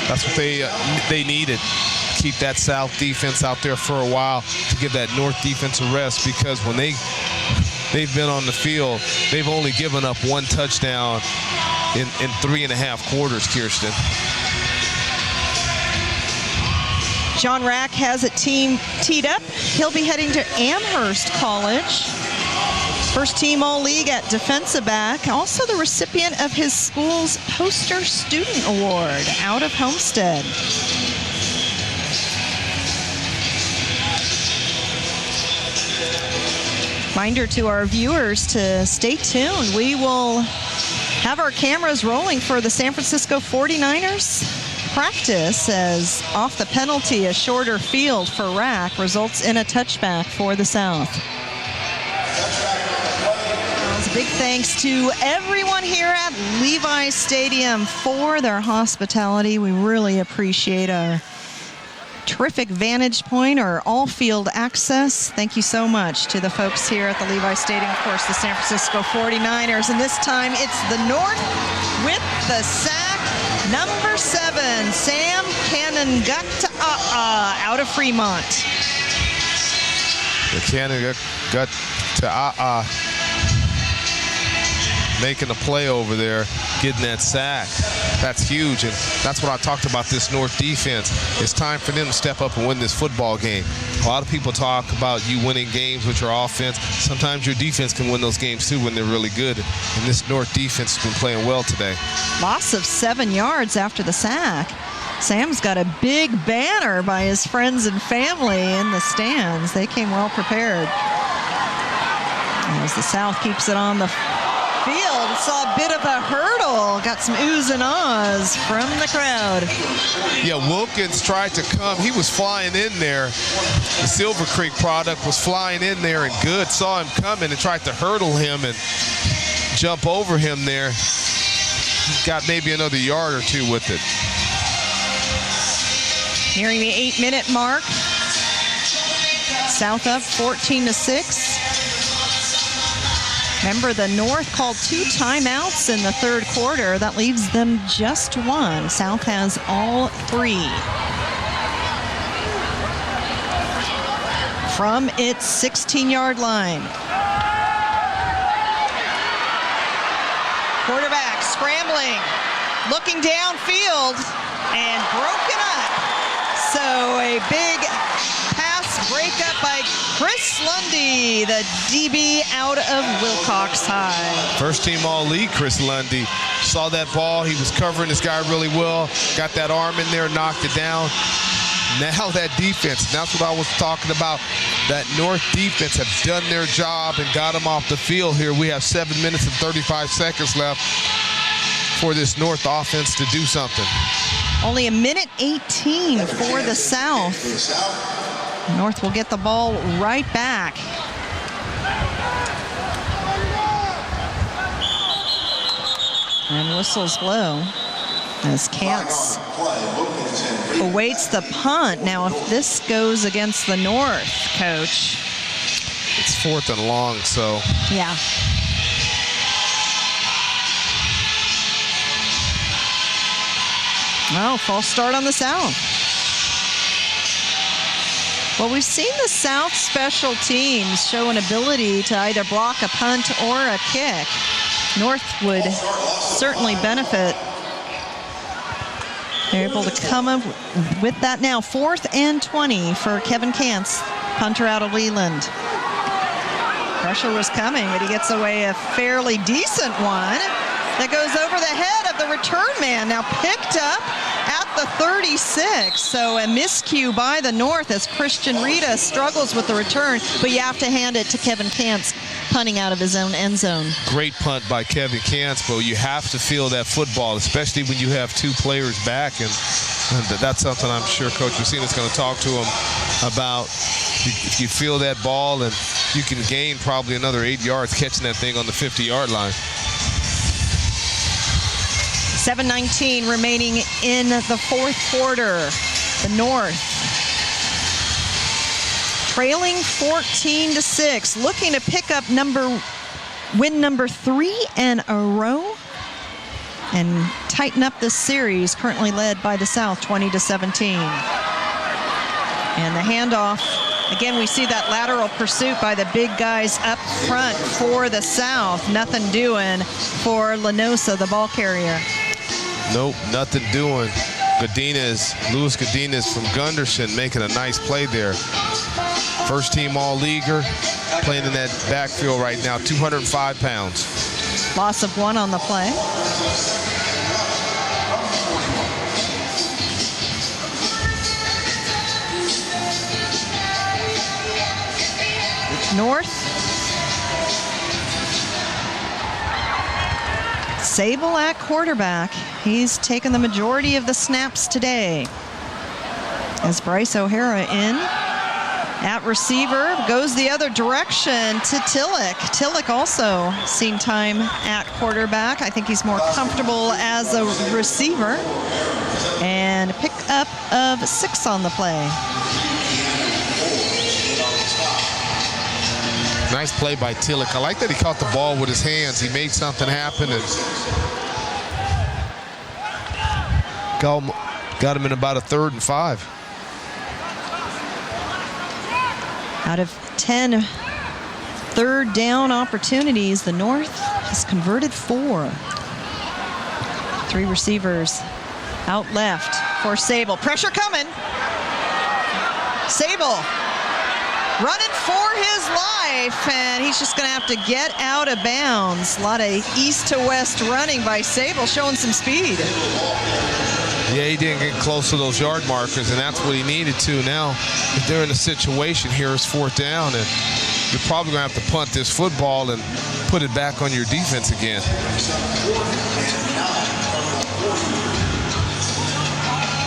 That's what they needed. Keep that South defense out there for a while to give that North defense a rest, because when they've been on the field, they've only given up 1 touchdown in 3.5 quarters, Kirsten. John Rack has a team teed up. He'll be heading to Amherst College. First team All-League at defensive back. Also the recipient of his school's Poster Student Award out of Homestead. Reminder to our viewers to stay tuned. We will have our cameras rolling for the San Francisco 49ers practice, as off the penalty, a shorter field for Rack results in a touchback for the South. Big thanks to everyone here at Levi Stadium for their hospitality. We really appreciate our terrific vantage point, or all-field access. Thank you so much to the folks here at the Levi Stadium. Of course, the San Francisco 49ers, and this time it's the North with the sack. Number 7, Sam Cannon-Gata'a'a out of Fremont. The Cannon-Gata'a'a making a play over there, getting that sack. That's huge, and that's what I talked about this North defense. It's time for them to step up and win this football game. A lot of people talk about you winning games with your offense. Sometimes your defense can win those games too when they're really good, and this North defense has been playing well today. Loss of 7 yards after the sack. Sam's got a big banner by his friends and family in the stands. They came well prepared. As the South keeps it on the field, saw a bit of a hurdle, got some oohs and ahs from the crowd. Yeah, Wilkins tried to come. He was flying in there. The Silver Creek product was flying in there, and Good saw him coming and tried to hurdle him and jump over him there. He got maybe another yard or two with it. Nearing the 8-minute mark. South up 14-6. Remember, the North called 2 timeouts in the third quarter. That leaves them just 1. South has all 3. From its 16-yard line. Quarterback scrambling, looking downfield, and broken up. So a big pass breakup by Chris Lundy, the DB out of Wilcox High. First team all-league, Chris Lundy. Saw that ball. He was covering this guy really well. Got that arm in there, knocked it down. Now that defense, that's what I was talking about. That North defense have done their job and got them off the field here. We have 7 minutes and 35 seconds left for this North offense to do something. Only 1:18 for the South. North will get the ball right back. And whistles blow as Kantz awaits the punt. Now, if this goes against the North, Coach. It's 4th and long, so. Yeah. Well, false start on the South. Well, we've seen the South special teams show an ability to either block a punt or a kick. North would certainly benefit. They're able to come up with that now. 4th and 20 for Kevin Kantz, punter out of Leland. Pressure was coming, but he gets away a fairly decent one that goes over the head of the return man, now picked up at the 36. So a miscue by the North as Christian Rita struggles with the return, but you have to hand it to Kevin Kantz, punting out of his own end zone. Great punt by Kevin Kantz, but you have to feel that football, especially when you have 2 players back, and that's something I'm sure Coach Messina is going to talk to him about. If you feel that ball, and you can gain probably another 8 yards catching that thing on the 50-yard line. 7:19 remaining in the fourth quarter. The North trailing 14-6, looking to pick up win number 3 in a row and tighten up this series, currently led by the South 20-17. And the handoff, again, we see that lateral pursuit by the big guys up front for the South. Nothing doing for Lanosa, the ball carrier. Nope, nothing doing. Louis Godinez from Gunderson making a nice play there. First team all-leaguer, playing in that backfield right now, 205 pounds. Loss of 1 on the play. North Sable at quarterback. He's taken the majority of the snaps today. As Bryce O'Hara in. At receiver, goes the other direction to Tillich. Tillich also seen time at quarterback. I think he's more comfortable as a receiver. And a pick up of 6 on the play. Nice play by Tillich. I like that he caught the ball with his hands. He made something happen and got him in about a 3rd and 5. Out of 10 third down opportunities, the North has converted 4. 3 receivers out left for Sable. Pressure coming. Sable running for his life, and he's just going to have to get out of bounds. A lot of east to west running by Sable, showing some speed. Yeah, he didn't get close to those yard markers, and that's what he needed to. Now, if they're in a situation here, it's 4th down, and you're probably going to have to punt this football and put it back on your defense again.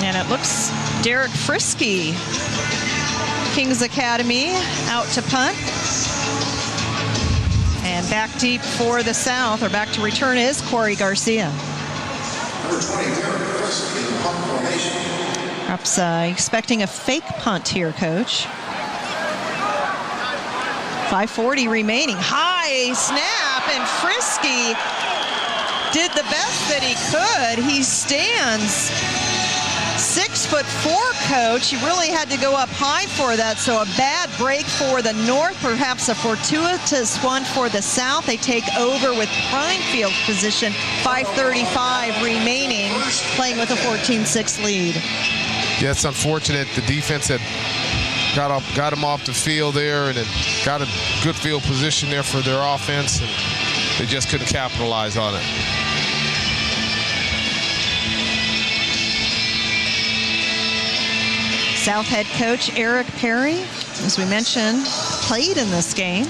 And it looks Derek Frisky, Kings Academy, out to punt. And back deep for the South, or back to return, is Corey Garcia. Perhaps expecting a fake punt here, Coach. 5:40 remaining. High snap, and Frisky did the best that he could. He stands 6'4", Coach. He really had to go up high for that, so a bad break for the North, perhaps a fortuitous one for the South. They take over with prime field position, 5:35 remaining, playing with a 14-6 lead. Yeah, it's unfortunate. The defense had got him off the field there, and then got a good field position there for their offense, and they just couldn't capitalize on it. South head coach Eric Perry, as we mentioned, played in this game.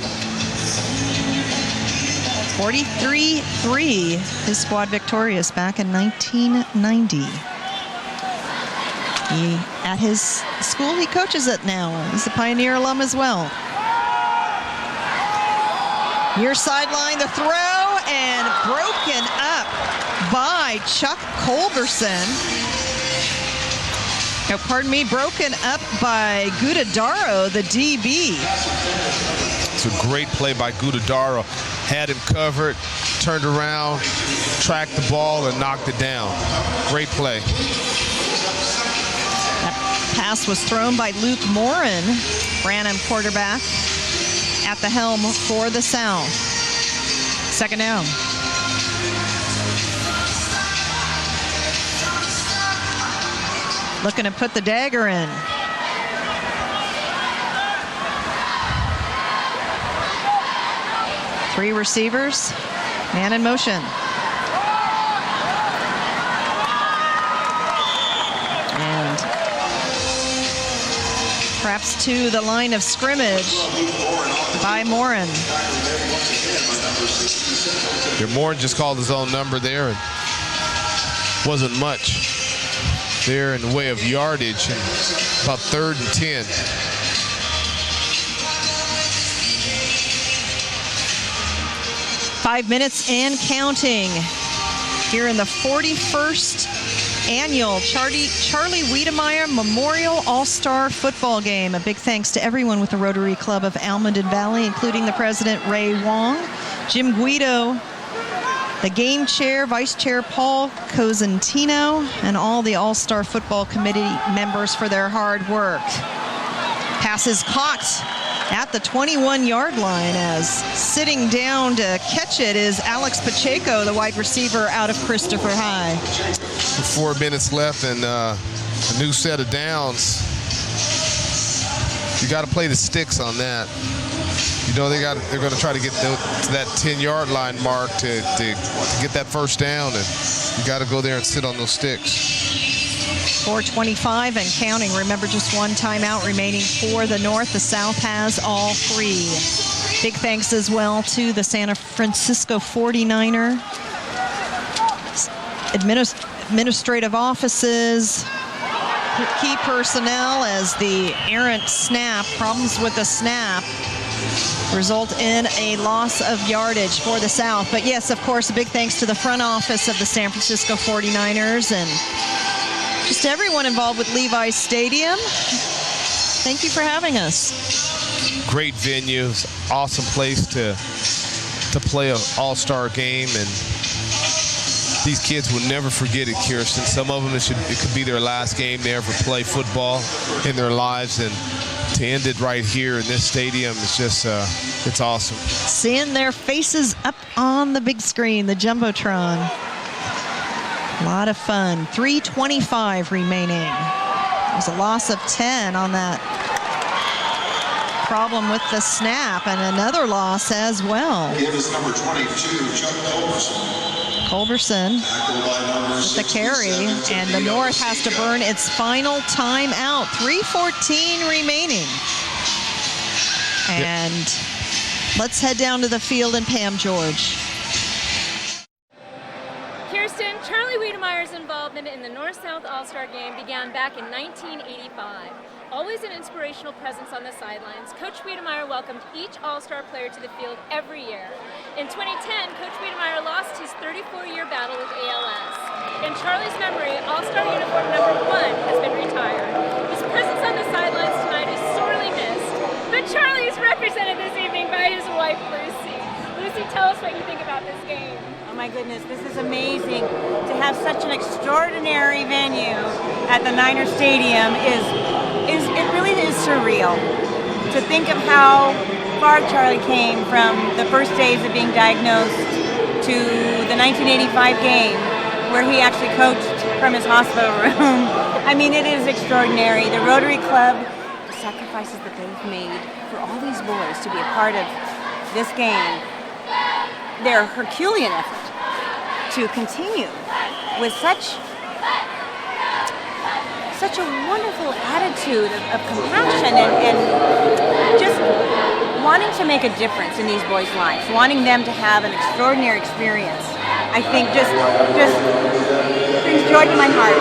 43-3, his squad victorious back in 1990. At his school he coaches it now. He's a Pioneer alum as well. Near sideline, the throw, and broken up by Chuck Culberson. Oh, pardon me, broken up by Gudadaro, the DB. It's a great play by Gudadaro. Had him covered, turned around, tracked the ball, and knocked it down. Great play. That pass was thrown by Luke Morin, Branham quarterback, at the helm for the South. 2nd down. Looking to put the dagger in. Three receivers, man in motion. And perhaps to the line of scrimmage by Morin. Yeah, Morin just called his own number there, and wasn't much there in the way of yardage, and about 3rd and 10. Five minutes and counting here in the 41st annual Charlie Wedemeyer Memorial All-Star Football Game. A big thanks to everyone with the Rotary Club of Almondon Valley, including the president, Ray Wong, Jim Guido, the game chair, vice chair Paul Cosentino, and all the All-Star Football Committee members for their hard work. Pass is caught at the 21-yard line, as sitting down to catch it is Alex Pacheco, the wide receiver out of Christopher High. 4 minutes left and a new set of downs. You got to play the sticks on that. You know they're going to try to get to that 10-yard line mark to get that 1st down, and you got to go there and sit on those sticks. 4:25 and counting. Remember, just one timeout remaining for the North. The South has all 3. Big thanks as well to the San Francisco 49er administrative offices, key personnel, as the errant snap, problems with the snap, result in a loss of yardage for the South. But yes, of course, a big thanks to the front office of the San Francisco 49ers and just everyone involved with Levi's Stadium. Thank you for having us. Great venue, awesome place to play an all-star game, and these kids will never forget it, Kirsten. Some of them, it could be their last game they ever play football in their lives, and to end it right here in this stadium is just, it's awesome. Seeing their faces up on the big screen, the Jumbotron. A lot of fun. 3:25 remaining. There's a loss of 10 on that problem with the snap, and another loss as well. Give us number 22, Chuck Culberson with the carry, and the North has to burn its final timeout. 3:14 remaining. And let's head down to the field and Pam George. Kirsten, Charlie Wedemeyer's involvement in the North-South All-Star Game began back in 1985. Always an inspirational presence on the sidelines, Coach Wedemeyer welcomed each All-Star player to the field every year. In 2010, Coach Wedemeyer lost his 34-year battle with ALS. In Charlie's memory, All-Star uniform number 1 has been retired. His presence on the sidelines tonight is sorely missed, but Charlie is represented this evening by his wife, Lucy. Lucy, tell us what you think about this game. Oh my goodness, this is amazing. To have such an extraordinary venue at the Niner Stadium it really is surreal. To think of how far Charlie came from the first days of being diagnosed to the 1985 game where he actually coached from his hospital room. I mean, it is extraordinary. The Rotary Club, the sacrifices that they've made for all these boys to be a part of this game, their Herculean effort to continue with such a wonderful attitude of compassion and just wanting to make a difference in these boys' lives, wanting them to have an extraordinary experience. I think just brings joy to my heart.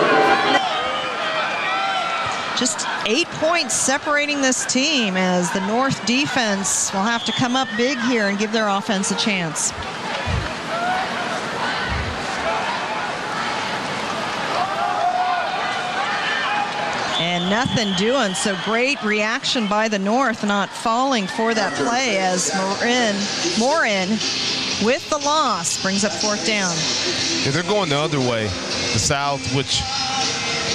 Just 8 points separating this team, as the North defense will have to come up big here and give their offense a chance. And nothing doing, so great reaction by the North, not falling for that play, as Morin with the loss brings up 4th down. Yeah, they're going the other way. The South, which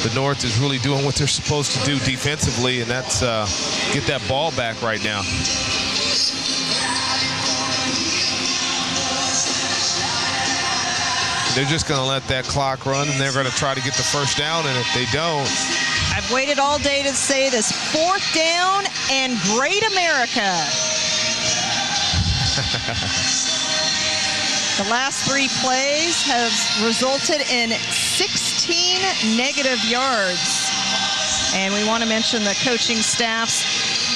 the North is really doing what they're supposed to do defensively, and that's get that ball back right now. They're just going to let that clock run, and they're going to try to get the first down, and if they don't... I've waited all day to say this. 4th down and Great America. The last 3 plays have resulted in 16 negative yards. And we want to mention the coaching staffs.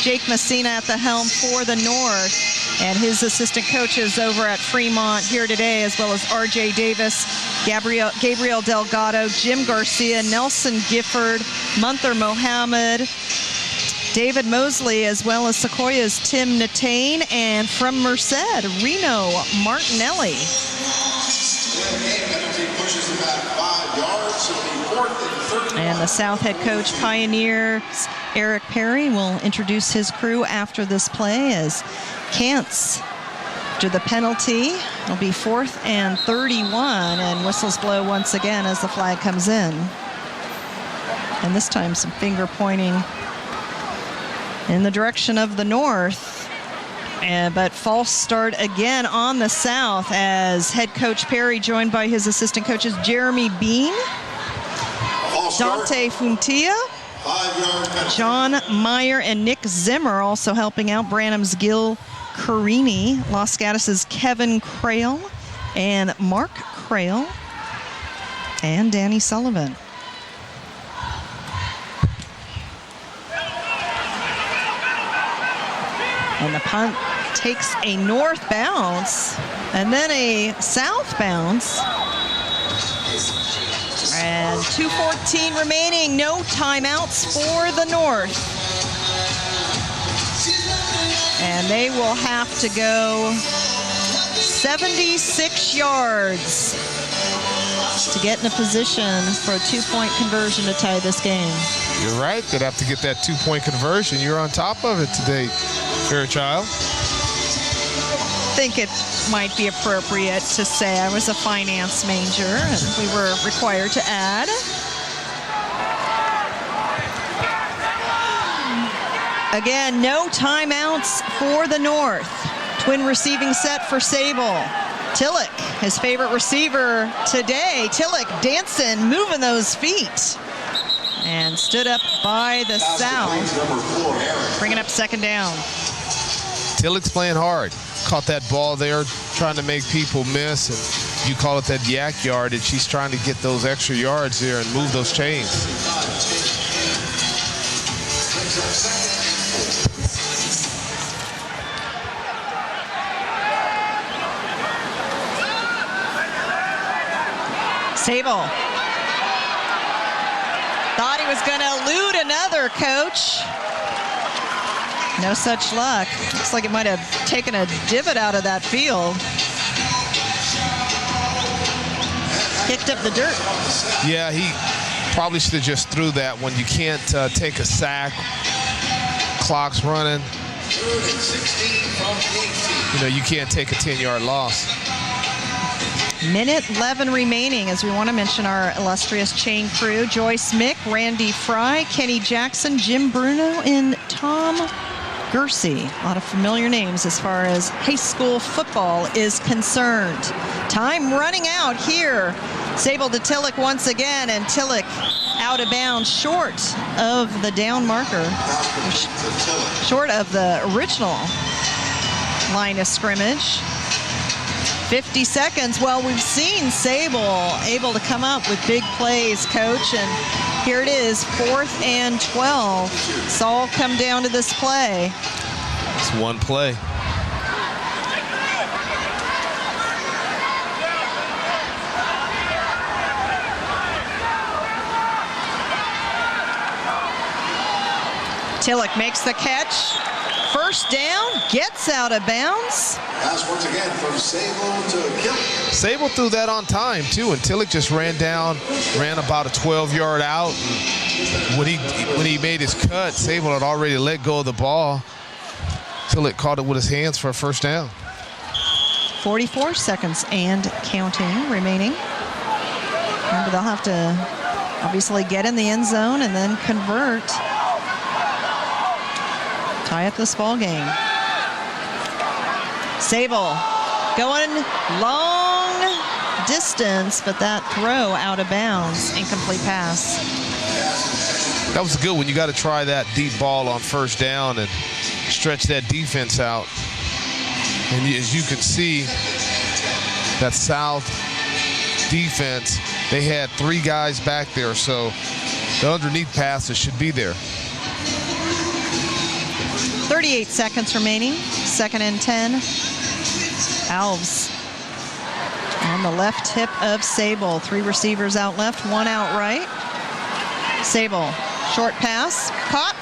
Jake Messina at the helm for the North, and his assistant coaches over at Fremont here today, as well as R.J. Davis, Gabriel Delgado, Jim Garcia, Nelson Gifford, Munther Mohammed, David Mosley, as well as Sequoia's Tim Natane, and from Merced, Reno Martinelli. And the South head coach, Pioneer Eric Perry, will introduce his crew after this play, as Kantz, after the penalty, it'll be 4th and 31, and whistles blow once again as the flag comes in. And this time some finger pointing in the direction of the North. But false start again on the South, as head coach Perry, joined by his assistant coaches Jeremy Bean, Dante Funtia, John Meyer, and Nick Zimmer also helping out. Branham's Gil Carini, Los Gatos' Kevin Crail, and Mark Crail, and Danny Sullivan. And the punt takes a north bounce and then a south bounce. And 2:14 remaining, no timeouts for the North. And they will have to go 76 yards to get in a position for a 2-point conversion to tie this game. You're right. They'd have to get that 2-point conversion. You're on top of it today, Fairchild. I think it might be appropriate to say I was a finance major and we were required to add. Again, no timeouts for the North. Twin receiving set for Sable. Tillich, his favorite receiver today. Tillich dancing, moving those feet. And stood up by the South. Bringing up second down. Tillich's playing hard. Caught that ball there, trying to make people miss. And you call it that yak yard, and she's trying to get those extra yards there and move those chains. Sable. Thought he was going to elude another, coach. No such luck. Looks like it might have taken a divot out of that field. Kicked up the dirt. Yeah, he probably should have just threw that when you can't take a sack. Clock's running. You know, you can't take a 10-yard loss. Minute 11 remaining as we want to mention our illustrious chain crew. Joyce Mick, Randy Fry, Kenny Jackson, Jim Bruno, and Tom Gersey. A lot of familiar names as far as high school football is concerned. Time running out here. Sable to Tillich once again, and Tillich out of bounds, short of the down marker, short of the original line of scrimmage. 50 seconds. Well, we've seen Sable able to come up with big plays, coach, and here it is, 4th and 12. It's all come down to this play. It's one play. Tillich makes the catch. First down, gets out of bounds. Pass once again from Sable to Killick. Sable threw that on time, too, and Tillich just ran about a 12-yard out. When he made his cut, Sable had already let go of the ball. Tillich caught it with his hands for a first down. 44 seconds and counting remaining. Remember, they'll have to obviously get in the end zone and then convert. Tie up this ball game. Sable going long distance, but that throw out of bounds, incomplete pass. That was good when you got to try that deep ball on first down and stretch that defense out. And as you can see, that South defense, they had 3 guys back there, so the underneath passes should be there. 38 seconds remaining, 2nd and 10. Alves on the left hip of Sable. 3 receivers out left, 1 out right. Sable, short pass, caught.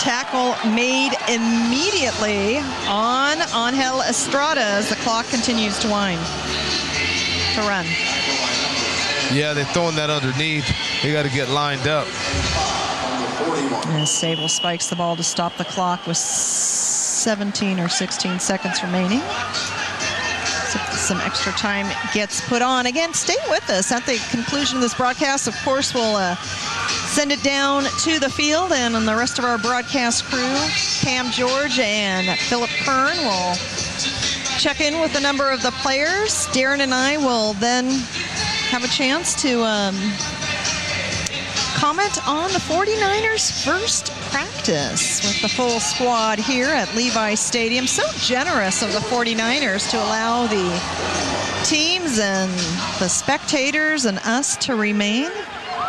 Tackle made immediately on Angel Estrada as the clock continues to wind. To run. Yeah, they're throwing that underneath. They got to get lined up. And Sable spikes the ball to stop the clock with 17 or 16 seconds remaining. So some extra time gets put on. Again, stay with us. At the conclusion of this broadcast, of course, we'll send it down to the field, and the rest of our broadcast crew, Pam George and Philip Kern, will check in with a number of the players. Darren and I will then have a chance to comment on the 49ers' first practice with the full squad here at Levi Stadium. So generous of the 49ers to allow the teams and the spectators and us to remain.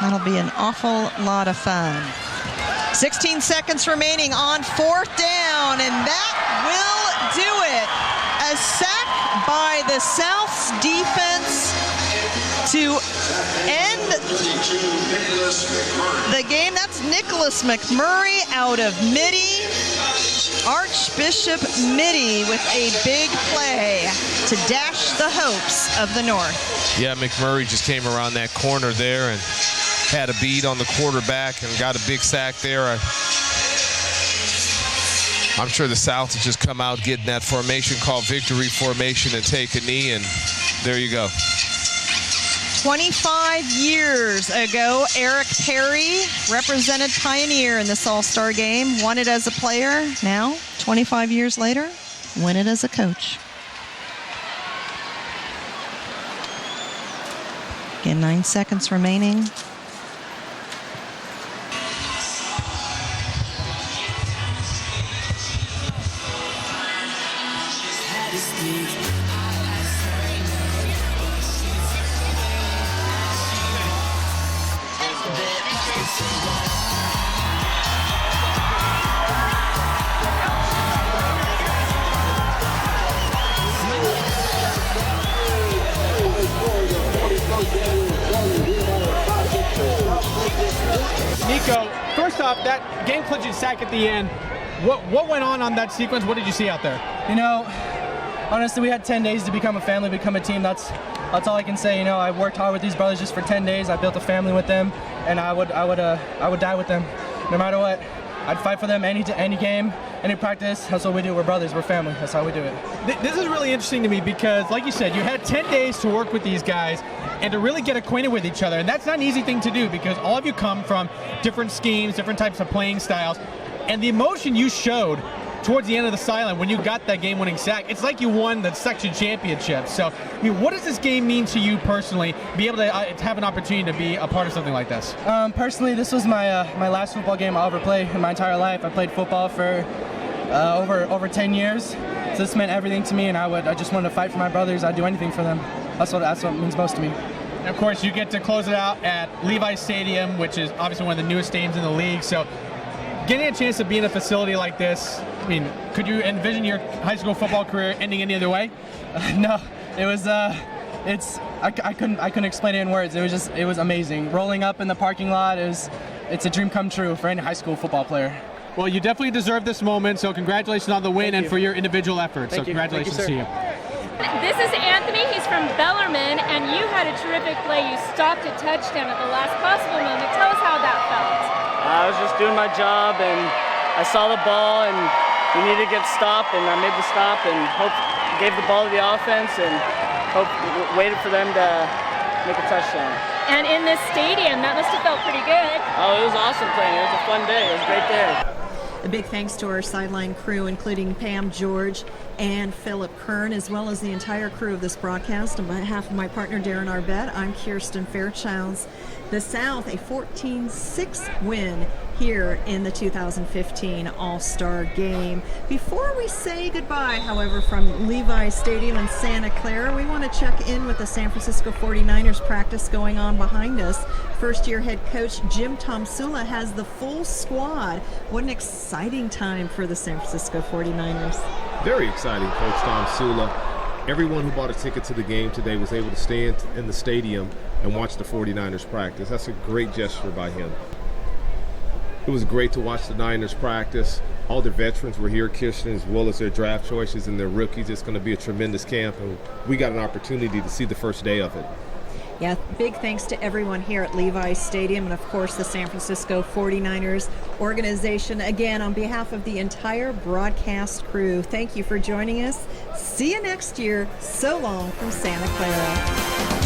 That'll be an awful lot of fun. 16 seconds remaining on 4th down, and that will do it. A sack by the South's defense to end the game. That's Nicholas McMurray out of Mitty. Archbishop Mitty with a big play to dash the hopes of the North. Yeah, McMurray just came around that corner there and had a beat on the quarterback and got a big sack there. I'm sure the South has just come out getting that formation called victory formation and take a knee, and there you go. 25 years ago, Eric Perry represented Pioneer in this All-Star game, won it as a player. Now, 25 years later, win it as a coach. Again, 9 seconds remaining. Nico, first off, that game-clinching sack at the end, what went on that sequence? What did you see out there? You know, honestly, we had 10 days to become a family, become a team. That's all I can say. You know, I worked hard with these brothers just for 10 days. I built a family with them, and I would die with them, no matter what. I'd fight for them any game, any practice. That's what we do. We're brothers. We're family. That's how we do it. This is really interesting to me because, like you said, you had 10 days to work with these guys and to really get acquainted with each other. And that's not an easy thing to do because all of you come from different schemes, different types of playing styles. And the emotion you showed towards the end of the sideline when you got that game-winning sack, it's like you won the section championship. So, I mean, what does this game mean to you personally, be able to have an opportunity to be a part of something like this? Personally, this was my last football game I'll ever play in my entire life. I played football for over 10 years. So this meant everything to me, and I just wanted to fight for my brothers. I'd do anything for them. That's what it means most to me. And of course, you get to close it out at Levi Stadium, which is obviously one of the newest stadiums in the league. So getting a chance to be in a facility like this, I mean, could you envision your high school football career ending any other way? No, it was. I couldn't explain it in words. It was amazing. Rolling up in the parking lot it's a dream come true for any high school football player. Well, you definitely deserve this moment. So congratulations on the win and for your individual efforts. So congratulations to you. This is Anthony. He's from Bellarmine, and you had a terrific play. You stopped a touchdown at the last possible moment. Tell us how that felt. I was just doing my job, and I saw the ball, and we needed to get stopped, and I made the stop, and gave the ball to the offense, and waited for them to make a touchdown. And in this stadium, that must have felt pretty good. Oh, it was awesome playing. It was a fun day. It was a great day. A big thanks to our sideline crew, including Pam George and Philip Kern, as well as the entire crew of this broadcast. On behalf of my partner, Darren Arbett, I'm Kirsten Fairchilds. The South, a 14-6 win here in the 2015 All-Star Game. Before we say goodbye, however, from Levi Stadium in Santa Clara, we want to check in with the San Francisco 49ers practice going on behind us. First-year head coach Jim Tomsula has the full squad. What an exciting time for the San Francisco 49ers. Very exciting, Coach Tomsula. Everyone who bought a ticket to the game today was able to stand in the stadium and watch the 49ers practice. That's a great gesture by him. It was great to watch the Niners practice. All the veterans were here, Kirsten, as well as their draft choices and their rookies. It's going to be a tremendous camp, and we got an opportunity to see the first day of it. Yeah, big thanks to everyone here at Levi Stadium and, of course, the San Francisco 49ers organization. Again, on behalf of the entire broadcast crew, thank you for joining us. See you next year. So long from Santa Clara.